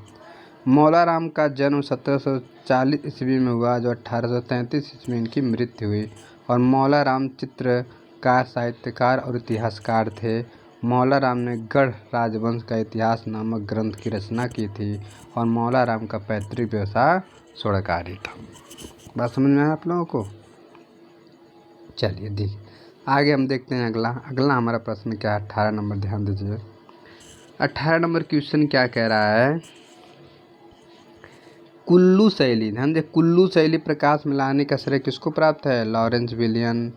मौलाराम का जन्म 1740 ईस्वी में हुआ, जो 1833 ईस्वी में इनकी मृत्यु हुई। और मौलाराम चित्रकार, साहित्यकार और इतिहासकार थे। मौलाराम ने गढ़ राजवंश का इतिहास नामक ग्रंथ की रचना की थी। और मौलाराम का पैतृक व्यवसाय स्वर्णकारी था। बात समझ में आया आप लोगों को? चलिए देखिए आगे हम देखते हैं। अगला हमारा प्रश्न क्या है, 18 नंबर, ध्यान दीजिए। 18 नंबर क्वेश्चन क्या कह रहा है, कुल्लू शैली, ध्यान दे, कुल्लू शैली प्रकाश में लाने का श्रेय किसको प्राप्त है? लॉरेंस विलियम,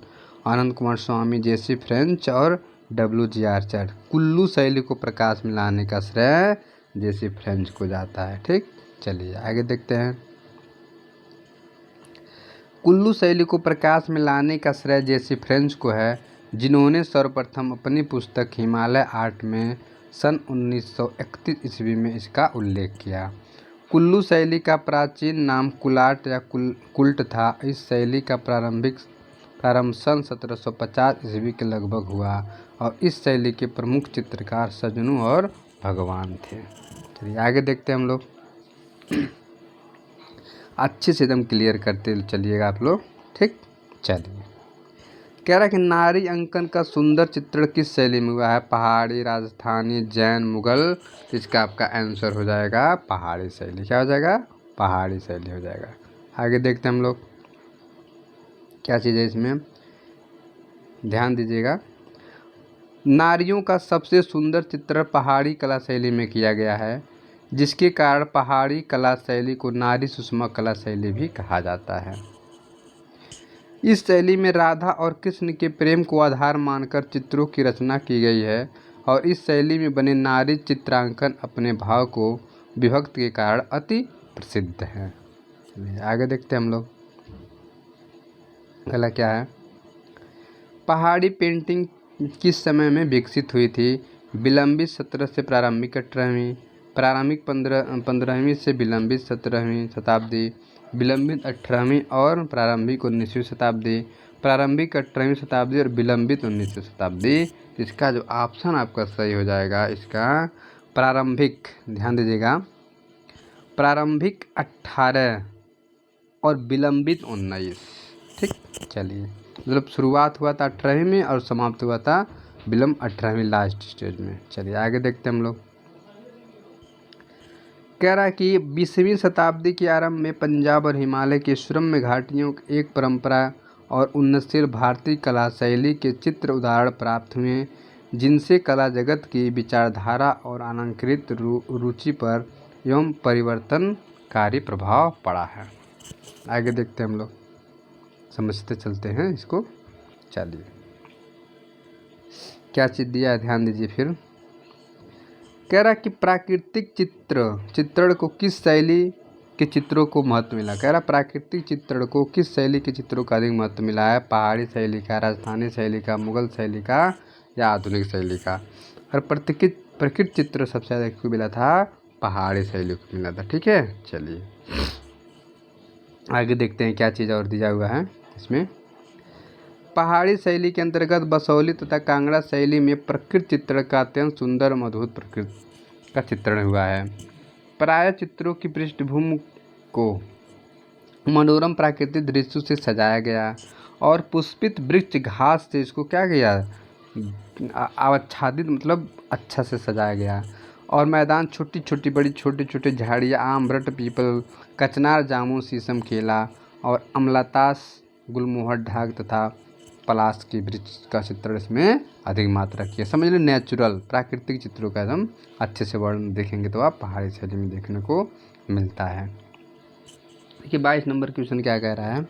आनंद कुमार स्वामी, जेसी फ्रेंच और WG आर्चर। कुल्लू शैली को प्रकाश में लाने का श्रेय जेसी फ्रेंच को जाता है। ठीक, चलिए आगे देखते हैं। कुल्लू शैली को प्रकाश में लाने का श्रेय जेसी फ्रेंच को है, जिन्होंने सर्वप्रथम अपनी पुस्तक हिमालय आर्ट में सन 1931 ईस्वी में इसका उल्लेख किया। कुल्लू शैली का प्राचीन नाम कुलाट या कुल्ट था। इस शैली का प्रारंभ सन 1750 ईस्वी के लगभग हुआ और इस शैली के प्रमुख चित्रकार सजनू और भगवान थे। चलिए आगे देखते हैं हम लोग। अच्छे से एकदम क्लियर करते चलिएगा आप लोग। ठीक, चलिए कह रहा है कि नारी अंकन का सुंदर चित्रण किस शैली में हुआ है? पहाड़ी, राजस्थानी, जैन, मुगल। इसका आपका आंसर हो जाएगा पहाड़ी शैली। क्या हो जाएगा? पहाड़ी शैली हो जाएगा। आगे देखते हैं हम लोग क्या चीज़ है इसमें, ध्यान दीजिएगा। नारियों का सबसे सुंदर चित्रण पहाड़ी कला शैली में किया गया है, जिसके कारण पहाड़ी कला शैली को नारी सुषमा कला शैली भी कहा जाता है। इस शैली में राधा और कृष्ण के प्रेम को आधार मानकर चित्रों की रचना की गई है और इस शैली में बने नारी चित्रांकन अपने भाव को विभक्त के कारण अति प्रसिद्ध है। आगे देखते हैं हम लोग अगला क्या है। पहाड़ी पेंटिंग किस समय में विकसित हुई थी? विलंबित 17 से प्रारंभिक 18वीं, प्रारंभिक 15वीं से विलंबित 17वीं शताब्दी, विलंबित 18वीं और प्रारंभिक 19वीं शताब्दी, प्रारंभिक 18वीं शताब्दी और विलंबित 19वीं शताब्दी। इसका जो ऑप्शन आपका सही हो जाएगा, इसका प्रारंभिक, ध्यान दीजिएगा, प्रारंभिक 18 और विलंबित 19। ठीक, चलिए मतलब शुरुआत हुआ था 18वीं में और समाप्त हुआ था विलंब 18वीं लास्ट स्टेज में। चलिए आगे देखते हैं हम लोग। कह रहा है कि 20वीं शताब्दी के आरंभ में पंजाब और हिमालय की सुरम्य घाटियों की एक परंपरा और उन्नतशील भारतीय कला शैली के चित्र उदाहरण प्राप्त हुए, जिनसे कला जगत की विचारधारा और अलंकृत रुचि पर एवं परिवर्तनकारी प्रभाव पड़ा है। आगे देखते हैं हम लोग, समझते चलते हैं इसको। चलिए क्या चीज़ दिया है, ध्यान दीजिए। फिर कह रहा कि प्राकृतिक चित्रण को किस शैली के चित्रों को महत्व मिला? कह रहा प्राकृतिक चित्रण को किस शैली के चित्रों का अधिक महत्व मिला है? पहाड़ी शैली का, राजस्थानी शैली का, मुगल शैली का या आधुनिक शैली का? और प्रकृति चित्र सबसे ज़्यादा किसको मिला था? पहाड़ी शैली को मिला था। ठीक है, चलिए आगे देखते हैं क्या चीज़ और दिया हुआ है इसमें। पहाड़ी शैली के अंतर्गत बसौली तथा कांगड़ा शैली में प्रकृति चित्रण का अत्यंत सुंदर मधुर प्रकृति का चित्रण हुआ है। प्राय चित्रों की पृष्ठभूमि को मनोरम प्राकृतिक दृश्यों से सजाया गया और पुष्पित वृक्ष घास से इसको क्या किया, आच्छादित, मतलब अच्छा से सजाया गया। और मैदान छोटी छोटी झाड़ियाँ, आम, बरट, पीपल, कचनार, जामुन, शीशम, केला और अमलतास, गुलमोहर, ढाक तथा पलाश के वृक्ष का चित्रण इसमें अधिक मात्रा की है। समझ लो, नेचुरल प्राकृतिक चित्रों का एकदम अच्छे से वर्णन देखेंगे तो आप पहाड़ी शैली में देखने को मिलता है। देखिए 22 नंबर क्वेश्चन क्या कह रहा है।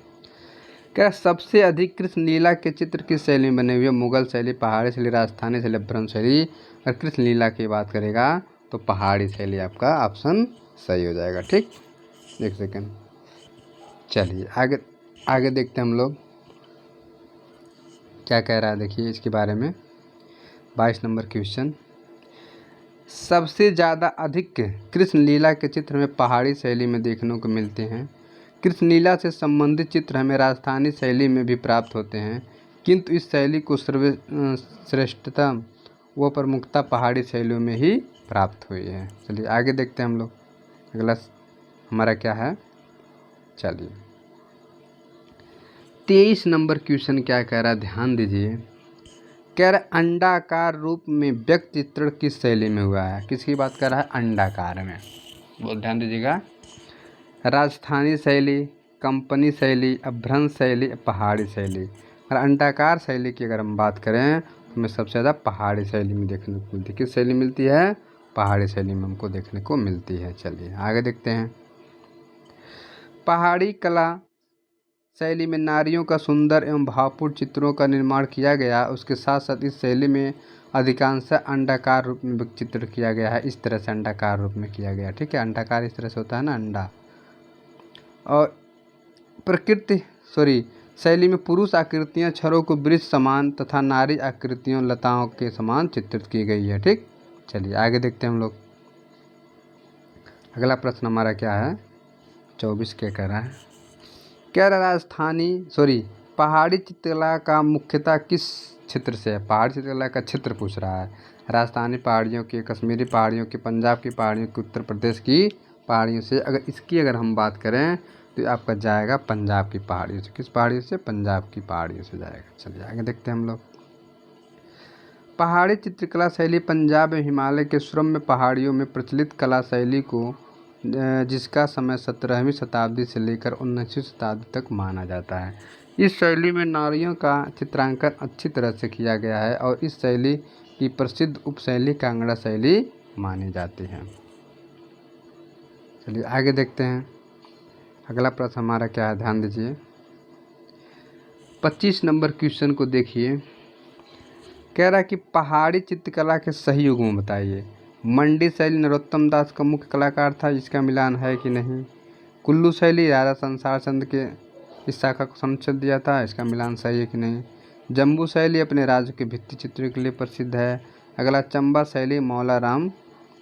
क्या सबसे अधिक कृष्ण लीला के चित्र किस शैली में बने हुए? मुगल शैली, पहाड़ी शैली, राजस्थानी शैली, ब्रह्म शैली। अगर कृष्ण लीला की बात करेगा तो पहाड़ी शैली आपका ऑप्शन सही हो जाएगा। ठीक, एक सेकेंड, चलिए आगे देखते हैं हम लोग क्या कह रहा है देखिए इसके बारे में। 22 नंबर क्वेश्चन, सबसे ज़्यादा अधिक कृष्ण लीला के चित्र में पहाड़ी शैली में देखने को मिलते हैं। कृष्ण लीला से संबंधित चित्र हमें राजस्थानी शैली में भी प्राप्त होते हैं, किंतु इस शैली को श्रेष्ठता व प्रमुखता पहाड़ी शैलियों में ही प्राप्त हुई है। चलिए आगे देखते हैं हम लोग, अगला हमारा क्या है। चलिए 23 नंबर क्वेश्चन क्या कह रहा है, ध्यान दीजिए। कह रहा है अंडाकार रूप में व्यक्त चित्रण किस शैली में हुआ है। किसकी बात कर रहा है, अंडाकार में। बहुत ध्यान दीजिएगा, राजस्थानी शैली, कंपनी शैली, अभ्रंश शैली, पहाड़ी शैली। और अंडाकार शैली की अगर हम बात करें तो हमें सबसे ज़्यादा पहाड़ी शैली में देखने को मिलती है। किस शैली मिलती है, पहाड़ी शैली में हमको देखने को मिलती है। चलिए आगे देखते हैं। पहाड़ी कला शैली में नारियों का सुंदर एवं भावपूर्ण चित्रों का निर्माण किया गया। उसके साथ साथ इस शैली में अधिकांश अंडाकार रूप में चित्र किया गया है। इस तरह से अंडाकार रूप में किया गया, ठीक है। अंडाकार इस तरह से होता है ना, अंडा। और शैली में पुरुष आकृतियां क्षरों को वृक्ष समान तथा नारी आकृतियों लताओं के समान चित्रित की गई है, ठीक। चलिए आगे देखते हैं हम लोग। अगला प्रश्न हमारा क्या है, 24 क्या कह रहा है। क्या पहाड़ी चित्रकला का मुख्यतः किस क्षेत्र से है। पहाड़ी चित्रकला का क्षेत्र पूछ रहा है। राजस्थानी पहाड़ियों के, कश्मीरी पहाड़ियों के, पंजाब की पहाड़ियों की, उत्तर प्रदेश की पहाड़ियों से। अगर हम बात करें तो आपका जाएगा पंजाब की पहाड़ियों से। किस पहाड़ियों से, पंजाब की पहाड़ियों से जाएगा। चलिए आगे देखते हैं हम लोग। पहाड़ी चित्रकला शैली पंजाब एवं हिमालय के सुरम्य पहाड़ियों में प्रचलित कला शैली को जिसका समय 17वीं शताब्दी से लेकर 19वीं शताब्दी तक माना जाता है। इस शैली में नारियों का चित्रांकन अच्छी तरह से किया गया है और इस शैली की प्रसिद्ध उपशैली कांगड़ा शैली मानी जाती है। चलिए आगे देखते हैं। अगला प्रश्न हमारा क्या है, ध्यान दीजिए। 25 नंबर क्वेश्चन को देखिए। कह रहा है कि पहाड़ी चित्रकला के सही युग बताइए। मंडी शैली नरोत्तम दास का मुख्य कलाकार था, इसका मिलान है कि नहीं। कुल्लू शैली राजा संसार चंद के इस शाखा को संरक्षित दिया था, इसका मिलान सही है कि नहीं। जम्बू शैली अपने राज्य के भित्ति चित्रों के लिए प्रसिद्ध है। अगला चंबा शैली मौला राम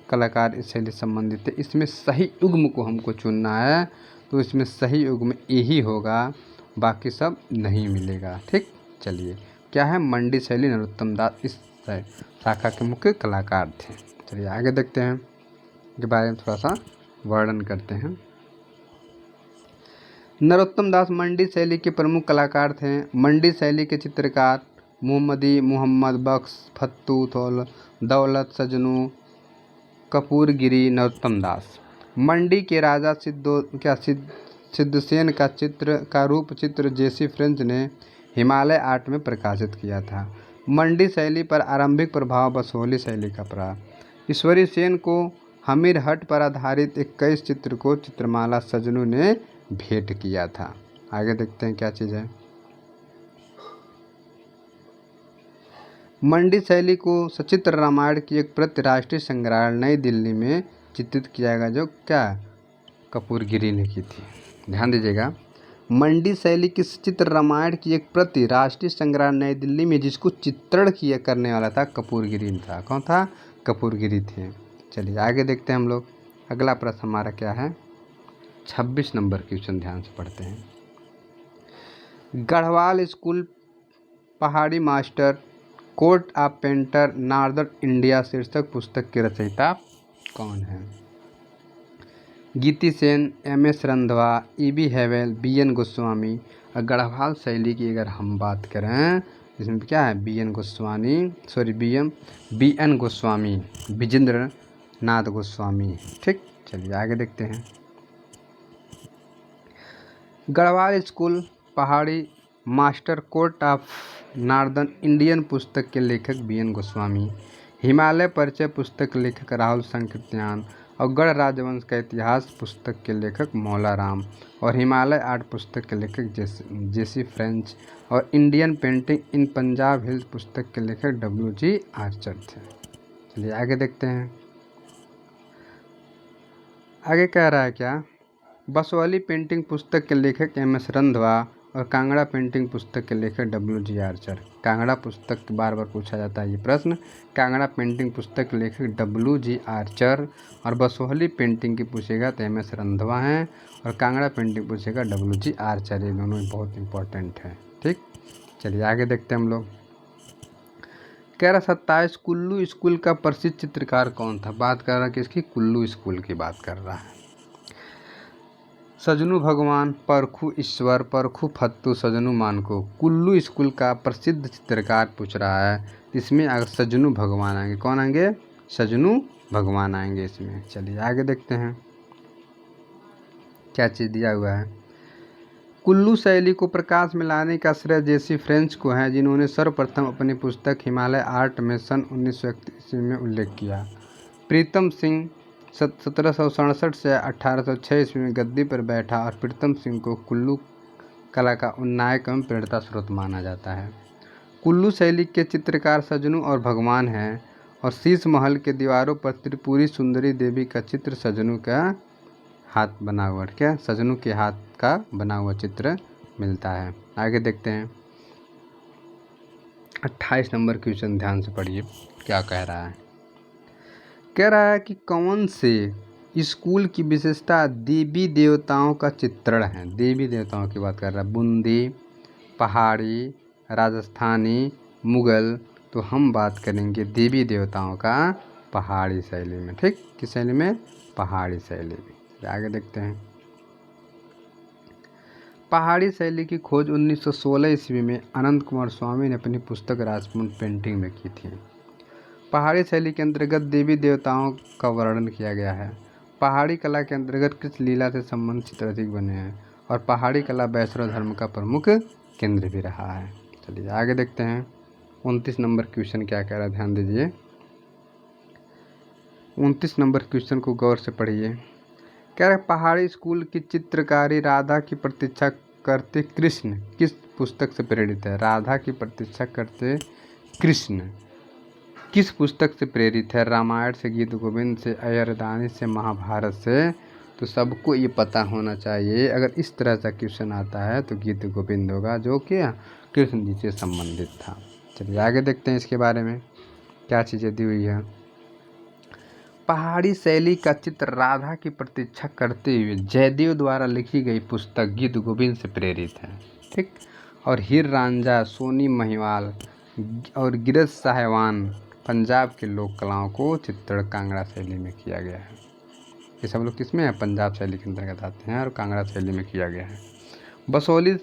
कलाकार इस शैली से संबंधित है। इसमें सही युग्म को हमको चुनना है, तो इसमें सही युग्म यही होगा, बाकी सब नहीं मिलेगा, ठीक। चलिए क्या है, मंडी शैली नरोत्तम दास इस शाखा के मुख्य कलाकार थे। चलिए आगे देखते हैं, के बारे में थोड़ा सा वर्णन करते हैं। नरोत्तम दास मंडी शैली के प्रमुख कलाकार थे। मंडी शैली के चित्रकार मोहम्मद बख्श, फत्तू दौलत सजनू, कपूरगिरी, नरोत्तम दास। मंडी के राजा सिद्धसेन का रूप चित्र जेसी फ्रेंच ने हिमालय आर्ट में प्रकाशित किया था। मंडी शैली पर आरंभिक प्रभाव बसोहली शैली का पड़ा। ईश्वरी सेन को हमीर हट पर आधारित 21 चित्र को चित्रमाला सजनू ने भेंट किया था। आगे देखते हैं क्या चीज़ है। मंडी शैली को सचित्र रामायण की एक प्रति राष्ट्रीय संग्रहालय नई दिल्ली में चित्रित किया गया, जो क्या कपूरगिरी ने की थी। ध्यान दीजिएगा, मंडी शैली की सचित्र रामायण की एक प्रति राष्ट्रीय संग्रहालय नई दिल्ली में जिसको चित्रण किया करने वाला था कपूरगिरी था। कौन था, कपूरगिरी थे। चलिए आगे देखते हैं हम लोग। अगला प्रश्न हमारा क्या है, 26 नंबर क्वेश्चन, ध्यान से पढ़ते हैं। Garhwal school Pahari master court of painter northern India शीर्षक पुस्तक के रचयिता कौन है। Geeti Sen, M S. Randhawa, E B. Havell, B N. Goswami. और गढ़वाल शैली की अगर हम बात करें, इसमें क्या है, बी.एन. गोस्वामी, विजेंद्र नाथ गोस्वामी, ठीक। चलिए आगे देखते हैं। Garhwal school Pahari master court of northern Indian पुस्तक के लेखक बी.एन. गोस्वामी। हिमालय परिचय पुस्तक के लेखक राहुल संकीर्तन। और गढ़ राजवंश का इतिहास पुस्तक के लेखक मौला राम। और हिमालय आर्ट पुस्तक के लेखक जेसी फ्रेंच। और इंडियन पेंटिंग इन पंजाब हिल्स पुस्तक के लेखक W.G. आर्चर थे। चलिए आगे देखते हैं। आगे कह रहा है क्या, बसोहली पेंटिंग पुस्तक के लेखक M.S. रंधवा। और कांगड़ा पेंटिंग पुस्तक के लेखक डब्ल्यू.जी. आर्चर। कांगड़ा पुस्तक बार बार पूछा जाता है ये प्रश्न। कांगड़ा पेंटिंग पुस्तक के लेखक डब्ल्यू.जी. आर्चर। और बसोहली पेंटिंग की पूछेगा तो एम.एस. रंधवा हैं। और कांगड़ा पेंटिंग पूछेगा डब्ल्यू.जी. आर्चर। ये दोनों बहुत इंपॉर्टेंट है। ठीक, चलिए आगे देखते हैं हम लोग। कह रहा 27 कुल्लू स्कूल का प्रसिद्ध चित्रकार कौन था। बात कर रहा है किसकी, कुल्लू स्कूल की बात कर रहा है। सजनू भगवान, परखू ईश्वर, परखू फत्तू, सजनू मानको। कुल्लू स्कूल का प्रसिद्ध चित्रकार पूछ रहा है, इसमें अगर सजनू भगवान आएंगे। कौन आएंगे, सजनू भगवान आएंगे इसमें। चलिए आगे देखते हैं क्या चीज़ दिया हुआ है। कुल्लू शैली को प्रकाश में लाने का श्रेय जेसी फ्रेंच को है, जिन्होंने सर्वप्रथम अपनी पुस्तक हिमालय आर्ट में सन 1931 में उल्लेख किया। प्रीतम सिंह 1767 से 1806 ईस्वी में गद्दी पर बैठा और प्रीतम सिंह को कुल्लू कला का उन्नायक एवं प्रेरणा स्रोत माना जाता है। कुल्लू शैली के चित्रकार सजनू और भगवान हैं और शीश महल के दीवारों पर त्रिपुरी सुंदरी देवी का चित्र सजनू का हाथ बना हुआ, क्या सजनू के हाथ का बना हुआ चित्र मिलता है। आगे देखते हैं 28 नंबर क्वेश्चन, ध्यान से पढ़िए क्या कह रहा है। कह रहा है कि कौन से स्कूल की विशेषता देवी देवताओं का चित्रण है। देवी देवताओं की बात कर रहा है। बूंदी, पहाड़ी, राजस्थानी, मुगल। तो हम बात करेंगे देवी देवताओं का पहाड़ी शैली में। ठीक, किस शैली में, पहाड़ी शैली में। आगे देखते हैं। पहाड़ी शैली की खोज 1916 ईस्वी में अनंत कुमार स्वामी ने अपनी पुस्तक राजपूत पेंटिंग में की थी। पहाड़ी शैली के अंतर्गत देवी देवताओं का वर्णन किया गया है। पहाड़ी कला के अंतर्गत कृष्ण लीला से संबंधित चित्र अधिक बने हैं और पहाड़ी कला वैष्णव धर्म का प्रमुख केंद्र भी रहा है। चलिए आगे देखते हैं 29 नंबर क्वेश्चन क्या कह रहा है, ध्यान दीजिए। 29 नंबर क्वेश्चन को गौर से पढ़िए। कह रहे पहाड़ी स्कूल की चित्रकारी राधा की प्रतीक्षा करते कृष्ण किस पुस्तक से प्रेरित है। राधा की प्रतीक्षा करते कृष्ण किस पुस्तक से प्रेरित है। रामायण से, गीत गोविंद से, अयरदानी से, महाभारत से। तो सबको ये पता होना चाहिए, अगर इस तरह का क्वेश्चन आता है तो गीत गोविंद होगा, जो कि कृष्ण जी से संबंधित था। चलिए आगे देखते हैं इसके बारे में क्या चीज़ें दी हुई है। पहाड़ी शैली का चित्र राधा की प्रतीक्षा करते हुए जयदेव द्वारा लिखी गई पुस्तक गीत गोविंद से प्रेरित है। ठीक, और हीर रांझा, सोनी महिवाल और गिरज साहिवान पंजाब के लोक कलाओं को चित्रण कांगड़ा शैली में किया गया है। ये सब लोग किसमें है, पंजाब शैली के अंतर्गत आते हैं और कांगड़ा शैली में किया गया है। बसोहली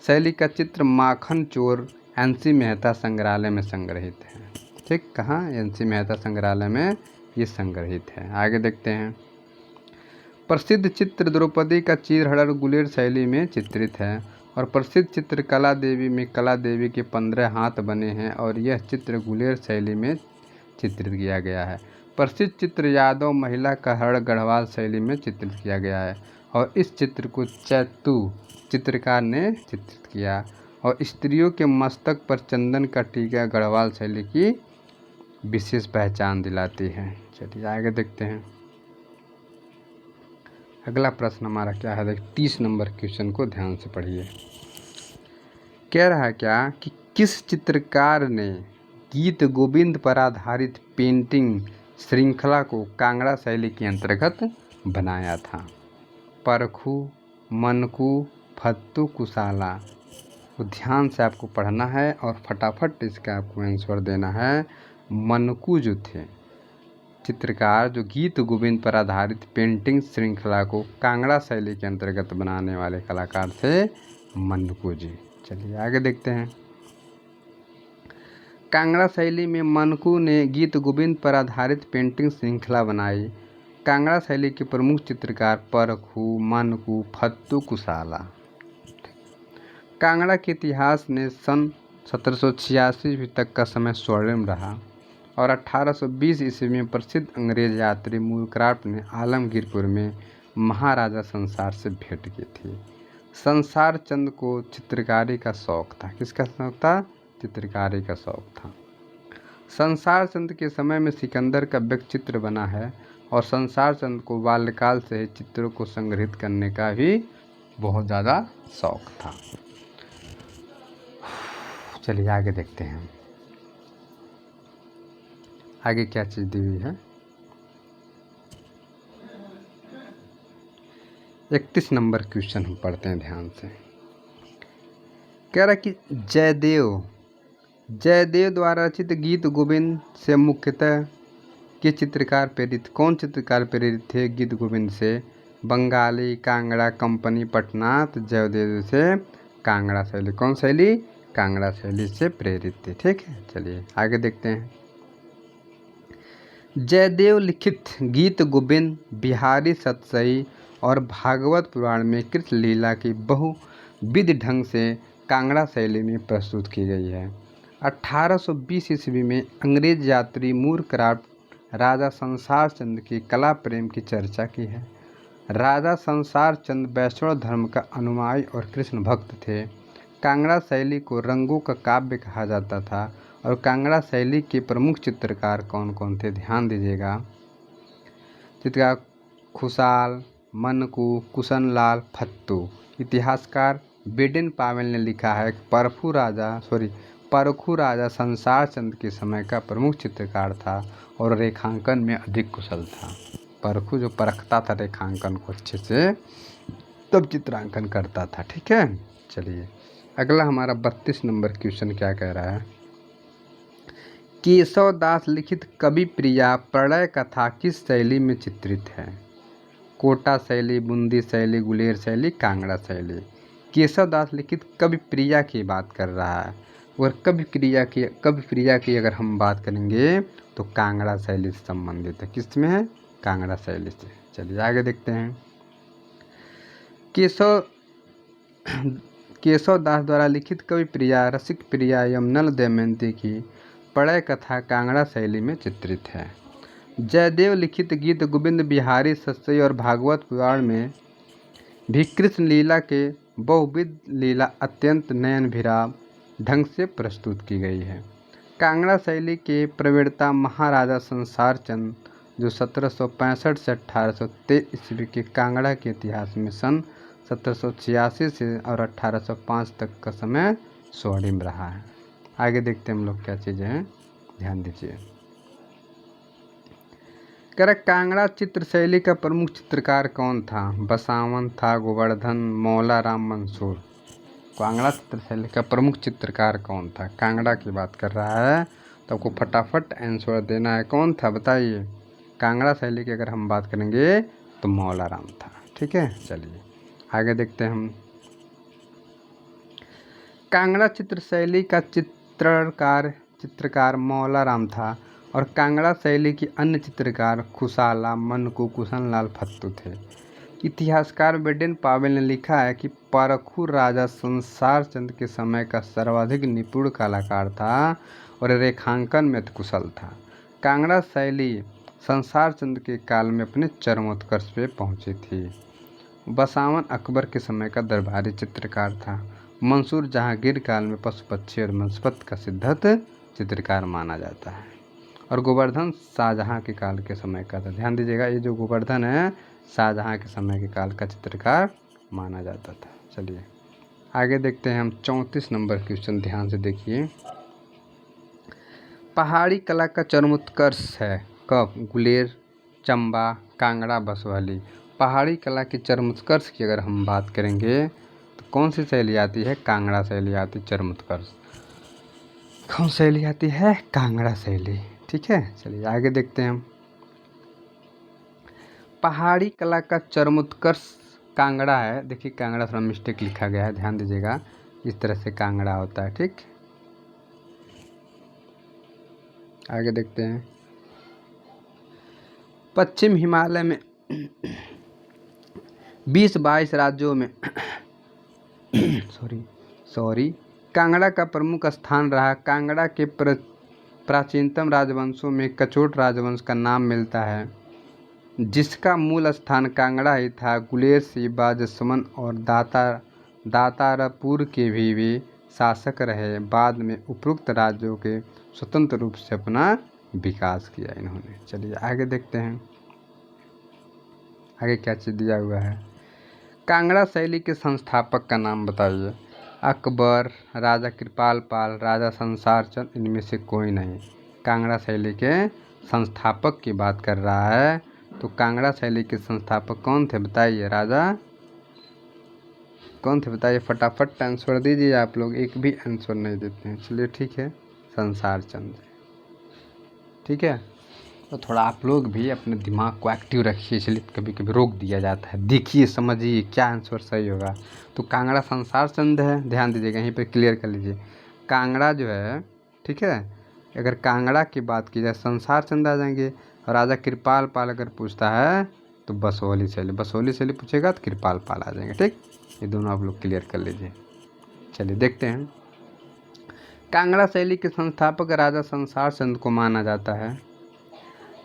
शैली का चित्र माखन चोर एन.सी. मेहता संग्रहालय में संग्रहित है। ठीक, कहाँ, एन.सी. मेहता संग्रहालय में ये संग्रहित है। आगे देखते हैं। प्रसिद्ध चित्र द्रौपदी का चीरहरण गुलेर शैली में चित्रित है और प्रसिद्ध चित्र कला देवी में कला देवी के 15 हाथ बने हैं और यह चित्र गुलेर शैली में चित्रित किया गया है। प्रसिद्ध चित्र यादव महिला का हरण गढ़वाल शैली में चित्रित किया गया है और इस चित्र को चैतू चित्रकार ने चित्रित किया और स्त्रियों के मस्तक पर चंदन का टीका गढ़वाल शैली की विशेष पहचान दिलाती है। चलिए आगे देखते हैं। अगला प्रश्न हमारा क्या है, 30 नंबर क्वेश्चन को ध्यान से पढ़िए। कह रहा है क्या कि किस चित्रकार ने गीत गोविंद पर आधारित पेंटिंग श्रृंखला को कांगड़ा शैली के अंतर्गत बनाया था। परखू, मनकू, फत्तू, कुशाला। तो ध्यान से आपको पढ़ना है और फटाफट इसका आपको आंसर देना है। मनकू जो थे चित्रकार, जो गीत गोविंद पर आधारित पेंटिंग श्रृंखला को कांगड़ा शैली के अंतर्गत बनाने वाले कलाकार थे मनकू जी। चलिए आगे देखते हैं। कांगड़ा शैली में मनकू ने गीत गोविंद पर आधारित पेंटिंग श्रृंखला बनाई। कांगड़ा शैली के प्रमुख चित्रकार परखू, मनकू, फत्तू, कुशाला। कांगड़ा के इतिहास ने सन 1786 तक का समय स्वर्णिम रहा और 1820 ईस्वी में प्रसिद्ध अंग्रेज यात्री मूलक्राफ्ट ने आलमगीरपुर में महाराजा संसार से भेंट की थी। संसार चंद को चित्रकारी का शौक था। किसका शौक था, चित्रकारी का शौक था। संसार चंद के समय में सिकंदर का व्यक्तिचित्र बना है और संसार चंद को बाल्यकाल से ही चित्रों को संग्रहित करने का भी बहुत ज़्यादा शौक था। चलिए आगे देखते हैं, आगे क्या चीज़ दी हुई है। 31 नंबर क्वेश्चन हम पढ़ते हैं ध्यान से। कह रहा कि जयदेव द्वारा रचित गीत गोविंद से मुख्यतः के चित्रकार प्रेरित, कौन चित्रकार प्रेरित थे गीत गोविंद से? बंगाली, कांगड़ा कंपनी, पटना। तो जयदेव से कांगड़ा शैली, कौन शैली? कांगड़ा शैली से प्रेरित थे। ठीक है, चलिए आगे देखते हैं। जयदेव लिखित गीत गोविंद बिहारी सतसई और भागवत पुराण में कृष्ण लीला की बहुविध ढंग से कांगड़ा शैली में प्रस्तुत की गई है। 1820 ईस्वी में अंग्रेज यात्री मूरक्राफ्ट राजा संसार चंद की कला प्रेम की चर्चा की है। राजा संसार चंद वैष्णव धर्म का अनुयायी और कृष्ण भक्त थे। कांगड़ा शैली को रंगों का काव्य कहा जाता था। और कांगड़ा शैली के प्रमुख चित्रकार कौन कौन थे? ध्यान दीजिएगा। चित्रकार खुशाल, मनकू, कुशनलाल, फत्तू। इतिहासकार बेडेन पावेल ने लिखा है कि परखू राजा संसार चंद के समय का प्रमुख चित्रकार था और रेखांकन में अधिक कुशल था। परखू जो परखता था रेखांकन को अच्छे से, तब चित्रांकन करता था। ठीक है, चलिए अगला हमारा 32 नंबर क्वेश्चन क्या कह रहा है। केशव दास लिखित कवि प्रिया प्रलय कथा किस शैली में चित्रित है? कोटा शैली, बूंदी शैली, गुलेर शैली, कांगड़ा शैली। केशव दास लिखित कवि प्रिया की बात कर रहा है। और कवि प्रिया की अगर हम बात करेंगे तो कांगड़ा शैली से संबंधित है। किस में है? कांगड़ा शैली से। चलिए आगे देखते हैं। केशव दास द्वारा लिखित कवि प्रिया, रसिक प्रिया एवं नल दमयंती की प्रलय कथा कांगड़ा शैली में चित्रित है। जयदेव लिखित गीत गोविंद बिहारी सतसई और भागवत पुराण में भी कृष्ण लीला के बहुविध लीला अत्यंत नयनभिराम ढंग से प्रस्तुत की गई है। कांगड़ा शैली के प्रवक्ता महाराजा संसार चंद जो 1765 से 1823 ईस्वी के कांगड़ा के इतिहास में सन 1786 से और 1805 तक का समय स्वर्णिम रहा है। आगे देखते हैं हम लोग क्या चीज़ें हैं, ध्यान दीजिए। कह रहा कांगड़ा चित्र शैली का प्रमुख चित्रकार कौन था? बसावन था, गोवर्धन, मौला राम मंसूर। कांगड़ा चित्र शैली का प्रमुख चित्रकार कौन था? कांगड़ा की बात कर रहा है, तो आपको फटाफट आंसर देना है। कौन था बताइए? कांगड़ा शैली की अगर हम बात करेंगे तो मौला राम था। ठीक है, चलिए आगे देखते हैं हम। कांगड़ा चित्र शैली का चित्रकार मौला राम था और कांगड़ा शैली की अन्य चित्रकार खुशाला, मनकू, कुशनलाल, फत्तू थे। इतिहासकार बेडेन पावेल ने लिखा है कि परखू राजा संसार चंद के समय का सर्वाधिक निपुण कलाकार था और रेखांकन में कुशल था। कांगड़ा शैली संसार चंद के काल में अपने चरमोत्कर्ष पे पहुंची थी। बसावन अकबर के समय का दरबारी चित्रकार था। मंसूर जहांगीर काल में पशु पक्षी और वनस्पति का सिद्धत चित्रकार माना जाता है। और गोवर्धन शाहजहां के काल के समय का था। ध्यान दीजिएगा, ये जो गोवर्धन है शाहजहां के समय के काल का चित्रकार माना जाता था। चलिए आगे देखते हैं हम 34 नंबर क्वेश्चन, ध्यान से देखिए। पहाड़ी कला का चरमोत्कर्ष है कब? गुलेर, चंबा, कांगड़ा, बसवाली। पहाड़ी कला के चरमोत्कर्ष की अगर हम बात करेंगे तो कौन सी शैली आती है? कांगड़ा शैली आती। चरमोत्कर्ष कौन शैली आती है? कांगड़ा शैली। ठीक है, चलिए आगे देखते हैं हम। पहाड़ी कला का चरमोत्कर्ष कांगड़ा है। देखिए कांगड़ा थोड़ा मिस्टेक लिखा गया है, ध्यान दीजिएगा। इस तरह से कांगड़ा होता है। ठीक, आगे देखते हैं। पश्चिम हिमालय में 20-22 राज्यों में कांगड़ा का प्रमुख स्थान रहा। कांगड़ा के प्राचीनतम राजवंशों में कचोट राजवंश का नाम मिलता है, जिसका मूल स्थान कांगड़ा ही था। गुलेर, सीबा, जसवंत और दातारपुर के भी वे शासक रहे। बाद में उपरोक्त राज्यों के स्वतंत्र रूप से अपना विकास किया इन्होंने। चलिए आगे देखते हैं, आगे क्या चीज़ दिया हुआ है। कांगड़ा शैली के संस्थापक का नाम बताइए। अकबर, राजा कृपाल पाल, राजा संसार चंद, इनमें से कोई नहीं। कांगड़ा शैली के संस्थापक की बात कर रहा है, तो कांगड़ा शैली के संस्थापक कौन थे बताइए? राजा कौन थे बताइए? फटाफट आंसर दीजिए। आप लोग एक भी आंसर नहीं देते हैं। चलिए ठीक है, संसार चंद। ठीक है, तो थोड़ा आप लोग भी अपने दिमाग को एक्टिव रखिए, इसलिए कभी कभी रोक दिया जाता है। देखिए समझिए क्या आंसर सही होगा। तो कांगड़ा संसार चंद है, ध्यान दीजिएगा, यहीं पे क्लियर कर लीजिए। कांगड़ा जो है, ठीक है, अगर कांगड़ा की बात की जाए संसार चंद आ जाएंगे, और राजा कृपाल पाल अगर पूछता है तो बसोहली शैली पूछेगा तो कृपाल पाल आ जाएंगे। ठीक, ये दोनों आप लोग क्लियर कर लीजिए। चलिए देखते हैं। कांगड़ा शैली के संस्थापक राजा संसार चंद को माना जाता है।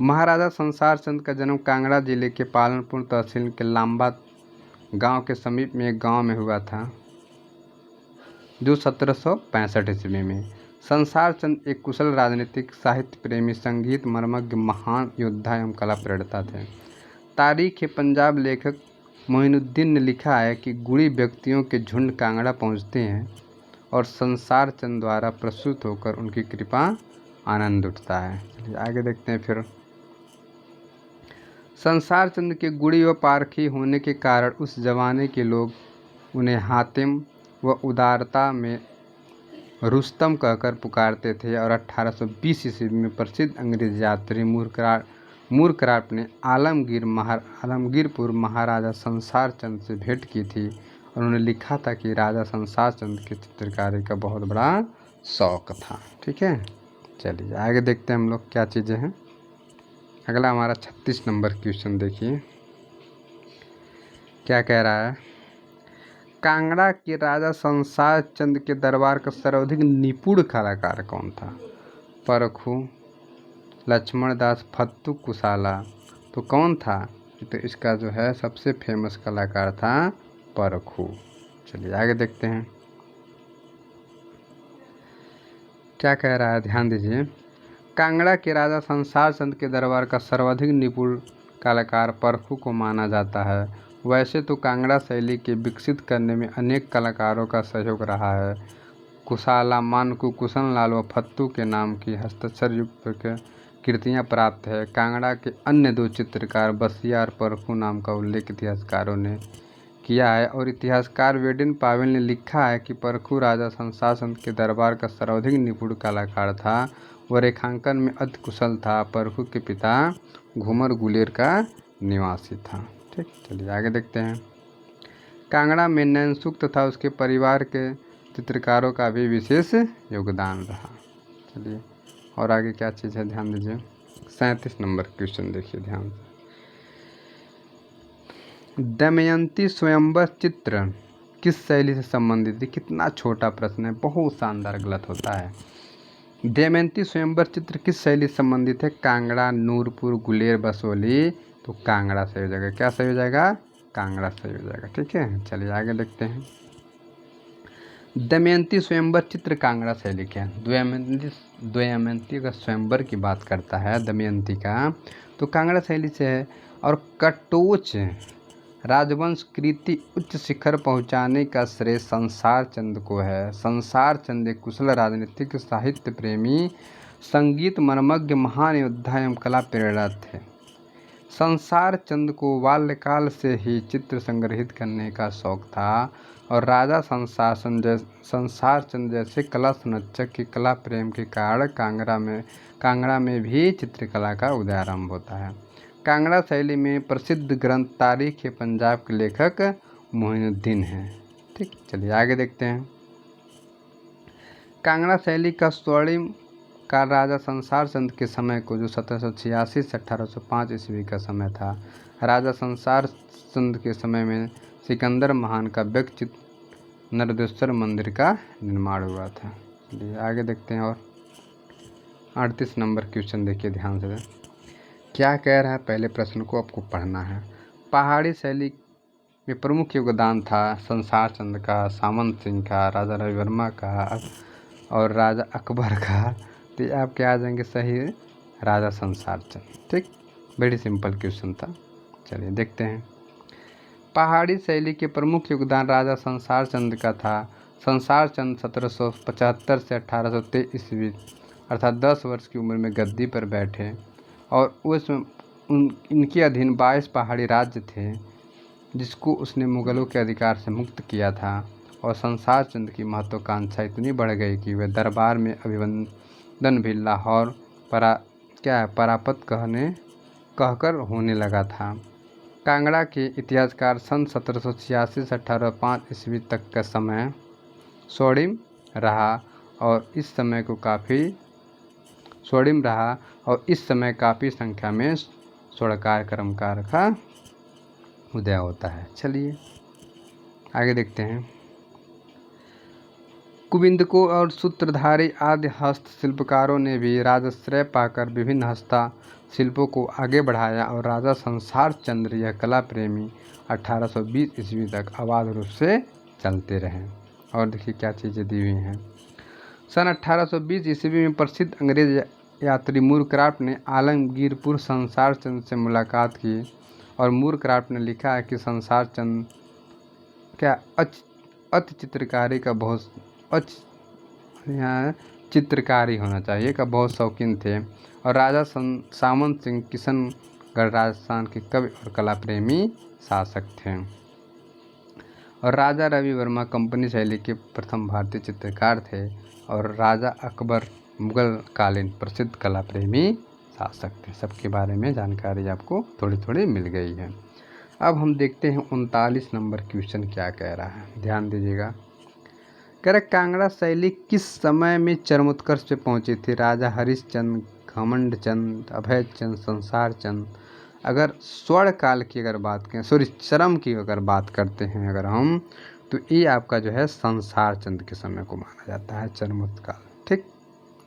महाराजा संसार चंद का जन्म कांगड़ा जिले के पालनपुर तहसील के लांबा गांव के समीप में एक गांव में हुआ था, जो 1765 ईस्वी में। संसार चंद एक कुशल राजनीतिक, साहित्य प्रेमी, संगीत मर्मज्ञ, महान योद्धा एवं कला प्रणेता थे। तारीख पंजाब लेखक मोइनुद्दीन ने लिखा है कि गुणी व्यक्तियों के झुंड कांगड़ा पहुंचते हैं और संसार चंद द्वारा प्रस्तुत होकर उनकी कृपा आनंद उठता है। चलिए आगे देखते हैं फिर। संसार चंद के गुणी व पारखी होने के कारण उस जमाने के लोग उन्हें हातिम व उदारता में रुस्तम कहकर पुकारते थे, और 1820 ईस्वी में प्रसिद्ध अंग्रेज यात्री मूरक्राफ्ट ने आलमगीरपुर महाराजा संसार चंद से भेंट की थी, और उन्होंने लिखा था कि राजा संसार चंद की चित्रकारी का बहुत बड़ा शौक था। ठीक है, चलिए आगे देखते हैं हम लोग क्या चीज़ें हैं। अगला हमारा 36 नंबर क्वेश्चन देखिए क्या कह रहा है। कांगड़ा के राजा संसार चंद के दरबार का सर्वाधिक निपुण कलाकार कौन था? परखू, लक्ष्मण दास, फत्तू, कुशाला। तो कौन था? तो इसका जो है सबसे फेमस कलाकार था परखू। चलिए आगे देखते हैं क्या कह रहा है, ध्यान दीजिए। कांगड़ा के राजा संसार चंद के दरबार का सर्वाधिक निपुण कलाकार परखू को माना जाता है। वैसे तो कांगड़ा शैली के विकसित करने में अनेक कलाकारों का सहयोग रहा है। कुशाला, मानकू, कुशनलाल व फत्तू के नाम की हस्ताक्षर युक्त कृतियाँ प्राप्त है। कांगड़ा के अन्य दो चित्रकार बसिया और परखू नाम का उल्लेख इतिहासकारों ने किया है, और इतिहासकार वेडेन पावेल ने लिखा है कि परखू राजा संसार चंद के दरबार का सर्वाधिक निपुण कलाकार था। वह रेखांकन में अति कुशल था। परखू के पिता घूमर गुलेर का निवासी था। ठीक, चलिए आगे देखते हैं। कांगड़ा में नैनसुख तथा उसके परिवार के चित्रकारों का भी विशेष योगदान रहा। चलिए और आगे क्या चीज़ है, ध्यान दीजिए। 37 नंबर क्वेश्चन देखिए ध्यान से। दमयंती स्वयंवर चित्र किस शैली से संबंधित है? कितना छोटा प्रश्न है, बहुत शानदार गलत होता है। दमयंती स्वयंवर चित्र किस शैली से संबंधित है? कांगड़ा, नूरपुर, गुलेर, बसोली। तो कांगड़ा सही हो जाएगा। क्या सही हो जाएगा? कांगड़ा सही हो जाएगा। ठीक है, चलिए आगे देखते हैं। दमयंती स्वयंवर चित्र कांगड़ा शैली क्या है? दमयंती का स्वयंवर की बात करता है दमयंती का, तो कांगड़ा शैली से है। और कटोच राजवंश कृति उच्च शिखर पहुंचाने का श्रेय संसार चंद को है। संसार चंद एक कुशल राजनीतिक, साहित्य प्रेमी, संगीत मर्मज्ञ, महान योद्धा एवं कला प्रेरणा थे। संसार चंद को बाल्यकाल से ही चित्र संग्रहित करने का शौक था, और राजा संसार चंद जैसे कला संरक्षक की कला प्रेम के कारण कांगड़ा में भी चित्रकला का उदयारंभ होता है। कांगड़ा शैली में प्रसिद्ध ग्रंथ तारीख पंजाब के लेखक मोइनुद्दीन हैं। ठीक, चलिए आगे देखते हैं। कांगड़ा शैली का स्वर्णिम काल राजा संसार चंद के समय को, जो 1786 से 1805 ईस्वी का समय था। राजा संसार चंद के समय में सिकंदर महान का व्यक्तित नरदेश्वर मंदिर का निर्माण हुआ था। चलिए आगे देखते हैं। और 38 नंबर क्वेश्चन देखिए ध्यान से। क्या कह रहा है, पहले प्रश्न को आपको पढ़ना है। पहाड़ी शैली में प्रमुख योगदान था संसार चंद का, सामंत सिंह का, राजा रवि वर्मा का और राजा अकबर का। तो आप क्या आ जाएंगे सही? राजा संसार चंद। ठीक, वेरी सिंपल क्वेश्चन था। चलिए देखते हैं। पहाड़ी शैली के प्रमुख योगदान राजा संसार चंद का था। संसार चंद 1775 से 1823 ईस्वी अर्थात 10 वर्ष की उम्र में गद्दी पर बैठे और इनके अधीन 22 पहाड़ी राज्य थे जिसको उसने मुग़लों के अधिकार से मुक्त किया था। और संसार चंद की महत्वाकांक्षा इतनी बढ़ गई कि वह दरबार में अभिनंदन भी लाहौर परापत कहकर होने लगा था। कांगड़ा के इतिहासकार सन 1786 से 1805 ईस्वी तक का समय स्वर्णिम रहा और इस समय काफ़ी संख्या में स्वर्णकार कर्मकार का उदय होता है। चलिए आगे देखते हैं। कुबिंदकों और सूत्रधारी आदि हस्तशिल्पकारों ने भी राजाश्रय पाकर विभिन्न हस्तशिल्पों को आगे बढ़ाया और राजा संसार चंद्र यह कला प्रेमी 1820 ईस्वी तक अबाध रूप से चलते रहे। और देखिए क्या चीज़ें दी हुई हैं। सन 1820 ईस्वी में प्रसिद्ध अंग्रेज यात्री मूरक्राफ्ट ने आलमगीरपुर संसार चंद से मुलाकात की और मूरक्राफ्ट ने लिखा है कि संसार चंद अति चित्रकारी का चित्रकारी होना चाहिए का बहुत शौकीन थे और राजा सामंत सिंह किशनगढ़ राजस्थान के कवि और कला प्रेमी शासक थे। और राजा रवि वर्मा कंपनी शैली के प्रथम भारतीय चित्रकार थे और राजा अकबर मुगल कालीन प्रसिद्ध कला प्रेमी शासक थे। सबके बारे में जानकारी आपको थोड़ी थोड़ी मिल गई है। अब हम देखते हैं 39 नंबर क्वेश्चन क्या कह रहा है, ध्यान दीजिएगा। कह रहा कांगड़ा शैली किस समय में चरमोत्कर्ष पे पहुंची थी? राजा हरिश्चंद्र, घमंड चंद, अभय चंद, संसार चंद। अगर स्वर्ण काल की अगर बात करें, चरम की अगर बात करते हैं अगर हम, तो ये आपका जो है संसार चंद के समय को माना जाता है चरमोत्काल। ठीक,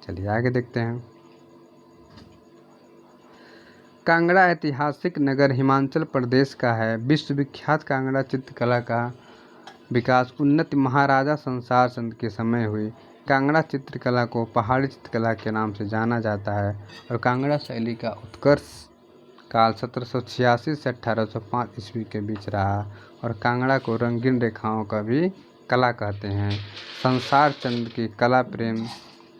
चलिए आगे देखते हैं। कांगड़ा ऐतिहासिक नगर हिमाचल प्रदेश का है। विश्वविख्यात कांगड़ा चित्रकला का विकास उन्नति महाराजा संसार चंद के समय हुई। कांगड़ा चित्रकला को पहाड़ी चित्रकला के नाम से जाना जाता है और कांगड़ा शैली का उत्कर्ष काल 1786 से 1805 ईस्वी के बीच रहा और कांगड़ा को रंगीन रेखाओं का भी कला कहते हैं। संसार चंद की कला प्रेम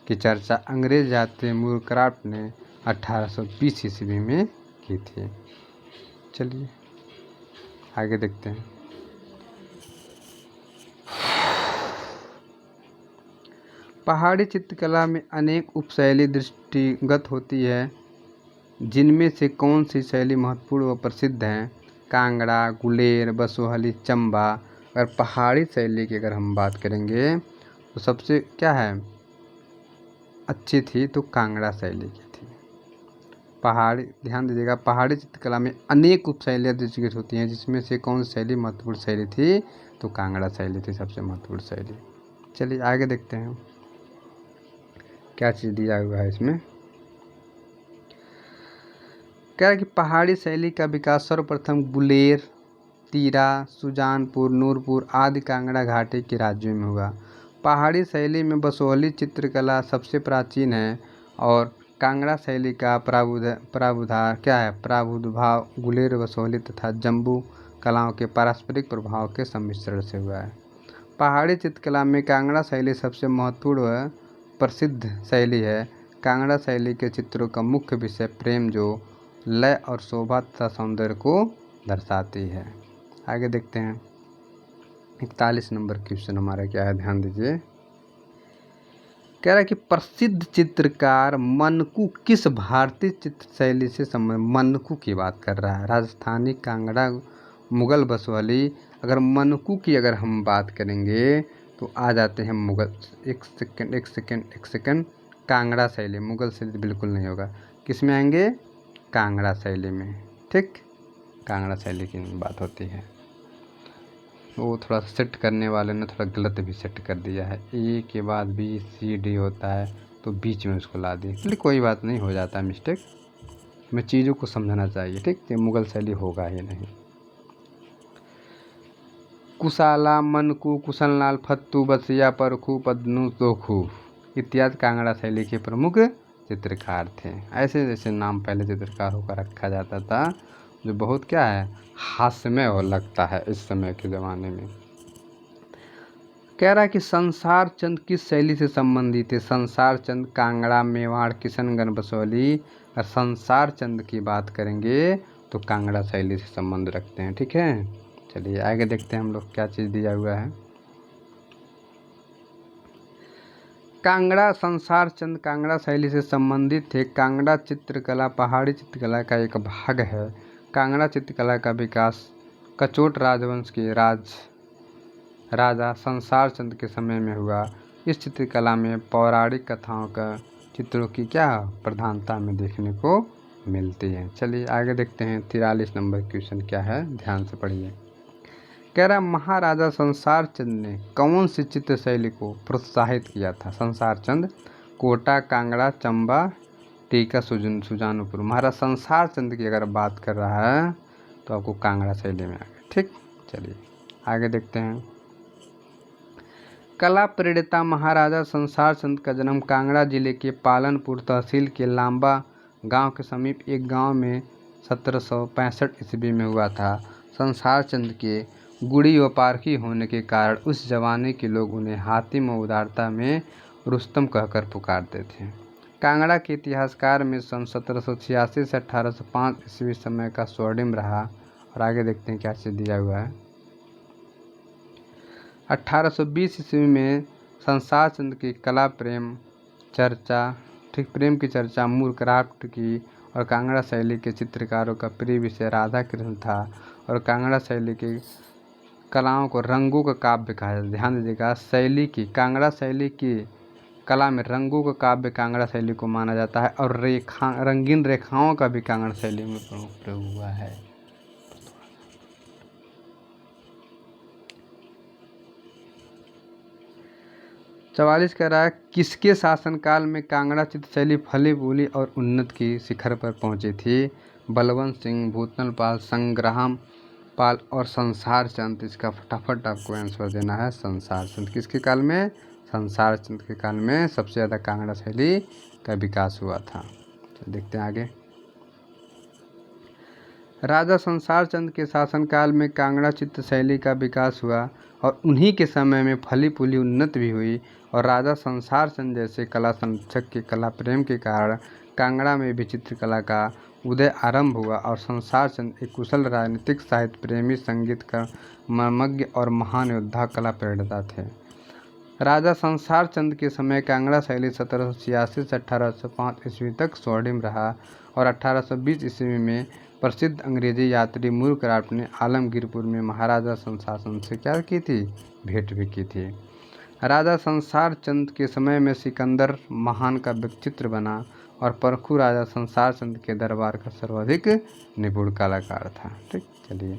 की चर्चा अंग्रेज यात्री मूरक्राफ्ट ने 1820 ईस्वी में की थी। चलिए आगे देखते हैं। पहाड़ी चित्रकला में अनेक उपशैली दृष्टिगत होती है, जिनमें से कौन सी शैली महत्वपूर्ण व प्रसिद्ध है? कांगड़ा, गुलेर, बसोहली, चंबा। अगर पहाड़ी शैली की अगर हम बात करेंगे तो सबसे क्या है अच्छी थी तो कांगड़ा शैली की थी। पहाड़ी, ध्यान दीजिएगा, पहाड़ी चित्रकला में अनेक उपशैलियाँ दृष्टिगत होती हैं, जिसमें से कौन सी शैली महत्वपूर्ण शैली थी तो कांगड़ा शैली थी सबसे महत्वपूर्ण शैली। चलिए आगे देखते हैं क्या चीज़ दिया हुआ है इसमें। कह रहा कि पहाड़ी शैली का विकास सर्वप्रथम गुलेर, तीरा, सुजानपुर, नूरपुर आदि कांगड़ा घाटी के राज्यों में हुआ। पहाड़ी शैली में बसोहली चित्रकला सबसे प्राचीन है और कांगड़ा शैली का प्रादुर्भाव गुलेर, बसोहली तथा जम्बू कलाओं के पारस्परिक प्रभाव के सम्मिश्रण से हुआ है। पहाड़ी चित्रकला में कांगड़ा शैली सबसे महत्वपूर्ण व प्रसिद्ध शैली है। कांगड़ा शैली के चित्रों का मुख्य विषय प्रेम जो लय और शोभा तथा सौंदर्य को दर्शाती है। आगे देखते हैं 41 नंबर क्वेश्चन हमारा क्या है, ध्यान दीजिए। कह रहा है कि प्रसिद्ध चित्रकार मनकू किस भारतीय चित्र शैली से संबंधित? मनकू की बात कर रहा है। राजस्थानी, कांगड़ा, मुगल, बसोहली। अगर मनकू की अगर हम बात करेंगे तो आ जाते हैं मुगल। एक सेकंड कांगड़ा शैली, मुगल शैली बिल्कुल नहीं होगा। किस में आएंगे? कांगड़ा शैली में। ठीक, कांगड़ा शैली की बात होती है। वो थोड़ा सेट करने वाले ने थोड़ा गलत भी सेट कर दिया है। ए के बाद बी सी डी होता है तो बीच में उसको ला दिए। चलिए कोई बात नहीं, हो जाता है मिस्टेक, हमें चीज़ों को समझना चाहिए। ठीक, ये मुगल शैली होगा ही नहीं। कुशाला, मनकू, कुशनलाल, फत्तू, बसिया, परखू, पद्नू, दोखू इत्यादि कांगड़ा शैली के प्रमुख चित्रकार थे। ऐसे जैसे नाम पहले चित्रकारों का रखा जाता था जो बहुत क्या है हास्यमय हो लगता है इस समय के ज़माने में। कह रहा है कि संसार चंद किस शैली से संबंधित है। संसार चंद कांगड़ा, मेवाड़, किशनगंज, बसौली। और संसार चंद की बात करेंगे तो कांगड़ा शैली से संबंध रखते हैं। ठीक है, चलिए आगे देखते हैं हम लोग क्या चीज़ दिया हुआ है। कांगड़ा, संसार चंद कांगड़ा शैली से संबंधित थे। कांगड़ा चित्रकला पहाड़ी चित्रकला का एक भाग है। कांगड़ा चित्रकला का विकास कचोट राजवंश के राजा संसार चंद के समय में हुआ। इस चित्रकला में पौराणिक कथाओं का चित्रों की क्या प्रधानता में देखने को मिलती है। चलिए आगे देखते हैं। 43 नंबर क्वेश्चन क्या है, ध्यान से पढ़िए। कह रहा महाराजा संसार चंद ने कौन सी चित्र शैली को प्रोत्साहित किया था। संसार चंद कोटा, कांगड़ा, चंबा, टीका, सुजानपुर। महाराज संसार चंद की अगर बात कर रहा है तो आपको कांगड़ा शैली में आ गया। ठीक, चलिए आगे देखते हैं। कला प्रेरिता महाराजा संसार चंद का जन्म कांगड़ा जिले के पालनपुर तहसील के लांबा गांव के समीप एक गांव में 1765 ईस्वी में हुआ था। संसार चंद के गुड़ी व पारखी होने के कारण उस जमाने के लोग उन्हें हातिम व उदारता में रुस्तम कहकर पुकारते थे। कांगड़ा के इतिहासकार में सन 1786 से 1805 ईस्वी समय का स्वर्णिम रहा। और आगे देखते हैं क्या चीज़ दिया हुआ है। 1820 ईस्वी में संसार चंद की कला प्रेम की चर्चा मूरक्राफ्ट की और कांगड़ा शैली के चित्रकारों का प्रिय विषय राधा कृष्ण था। और कांगड़ा शैली की कलाओं को रंगों का काव्य कहा जाता है। ध्यान दीजिएगा, कांगड़ा शैली की कला में रंगों का काव्य कांगड़ा शैली को माना जाता है। और रंगीन रेखाओं का भी कांगड़ा शैली में प्रयोग हुआ है। चवालीस कह रहा है किसके शासनकाल में कांगड़ा चित्र शैली फली फूली और उन्नत की शिखर पर पहुंची थी। बलवंत सिंह, भूतनल पाल, संग्राम पाल और संसार चंद। इसका फटाफट आपको आंसर देना है। संसार चंद किसके काल में? संसार चंद के काल में सबसे ज़्यादा कांगड़ा शैली का विकास हुआ था। तो देखते हैं आगे। राजा संसार चंद के शासनकाल में कांगड़ा चित्र शैली का विकास हुआ और उन्हीं के समय में फली फूली उन्नत भी हुई। और राजा संसार चंद जैसे कला संरक्षक के कला प्रेम के कारण कांगड़ा में भी चित्रकला का उदय आरंभ हुआ। और संसार चंद एक कुशल राजनीतिक साहित्य प्रेमी, संगीत का मर्मज्ञ और महान योद्धा कला प्रेरणा थे। राजा संसार चंद के समय कांगड़ा शैली 1786 से 1805 ईस्वी तक स्वर्णिम रहा। और 1820 ईस्वी में प्रसिद्ध अंग्रेजी यात्री मूरक्राफ्ट ने आलमगीरपुर में महाराजा संसार चंद से क्या की थी? भेंट भी की थी। राजा संसार चंद के समय में सिकंदर महान का व्यक्तित्व बना और परखू राजा संसार चंद के दरबार का सर्वाधिक निपुण कलाकार था। ठीक, चलिए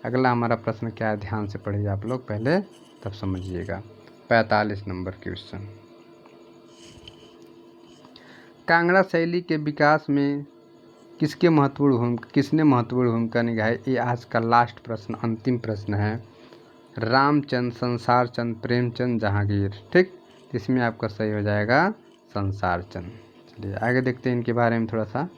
अगला हमारा प्रश्न क्या है, ध्यान से पढ़िए आप लोग पहले, तब समझिएगा। 45 नंबर क्वेश्चन। कांगड़ा शैली के विकास में किसने महत्वपूर्ण भूमिका निभाई? ये आज का लास्ट प्रश्न, अंतिम प्रश्न है। रामचंद्र, संसार चंद, प्रेमचंद, जहांगीर। ठीक, इसमें आपका सही हो जाएगा संसार चंद। चलिए आगे देखते हैं इनके बारे में थोड़ा सा।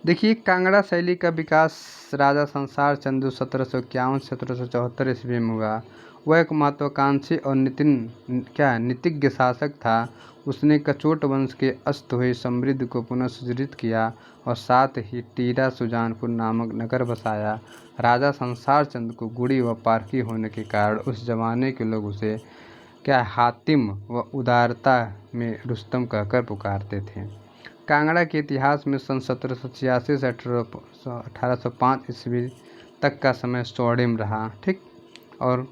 देखिए, कांगड़ा शैली का विकास राजा संसार चंद जो 1751 से 1774 ईस्वी में हुआ, वह एक महत्वाकांक्षी और नीतिज्ञ शासक था। उसने कचोट वंश के अस्त हुई समृद्धि को पुनः सुदृढ़ किया और साथ ही टीरा, सुजानपुर नामक नगर बसाया। राजा संसार चंद को गुड़ी व पारखी होने के कारण उस जमाने के लोग उसे हातिम व उदारता में रुस्तम कहकर पुकारते थे। कांगड़ा के इतिहास में सन 1786 से 1805 ईस्वी तक का समय स्वर्णिम रहा। ठीक, और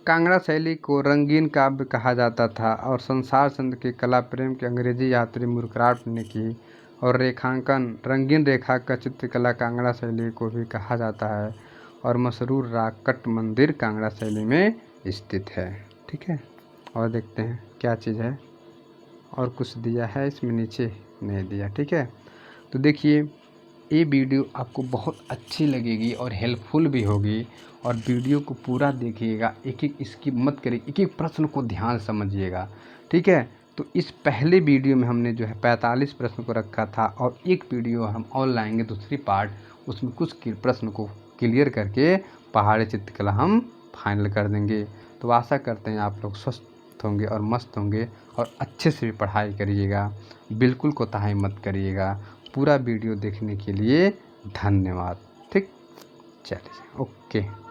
कांगड़ा शैली को रंगीन काव्य कहा जाता था। और संसार चंद के कला प्रेम के अंग्रेजी यात्री मूरक्राफ्ट ने की। और रेखांकन रंगीन रेखा का चित्रकला कांगड़ा शैली को भी कहा जाता है। और मशहूर राग कट मंदिर कांगड़ा शैली में स्थित है। ठीक है, और देखते हैं क्या चीज़ है, और कुछ दिया है इसमें, नीचे नहीं दिया। ठीक है, तो देखिए ये वीडियो आपको बहुत अच्छी लगेगी और हेल्पफुल भी होगी। और वीडियो को पूरा देखिएगा, एक एक स्किप मत करिए, एक एक प्रश्न को ध्यान समझिएगा। ठीक है, तो इस पहले वीडियो में हमने जो है 45 प्रश्न को रखा था और एक वीडियो हम और लाएंगे दूसरी पार्ट, उसमें कुछ प्रश्न को क्लियर करके पहाड़ी चित्रकला हम फाइनल कर देंगे। तो आशा करते हैं आप लोग स्वस्थ होंगे और मस्त होंगे और अच्छे से भी पढ़ाई करिएगा, बिल्कुल कोताही मत करिएगा। पूरा वीडियो देखने के लिए धन्यवाद। ठीक, चलिए ओके।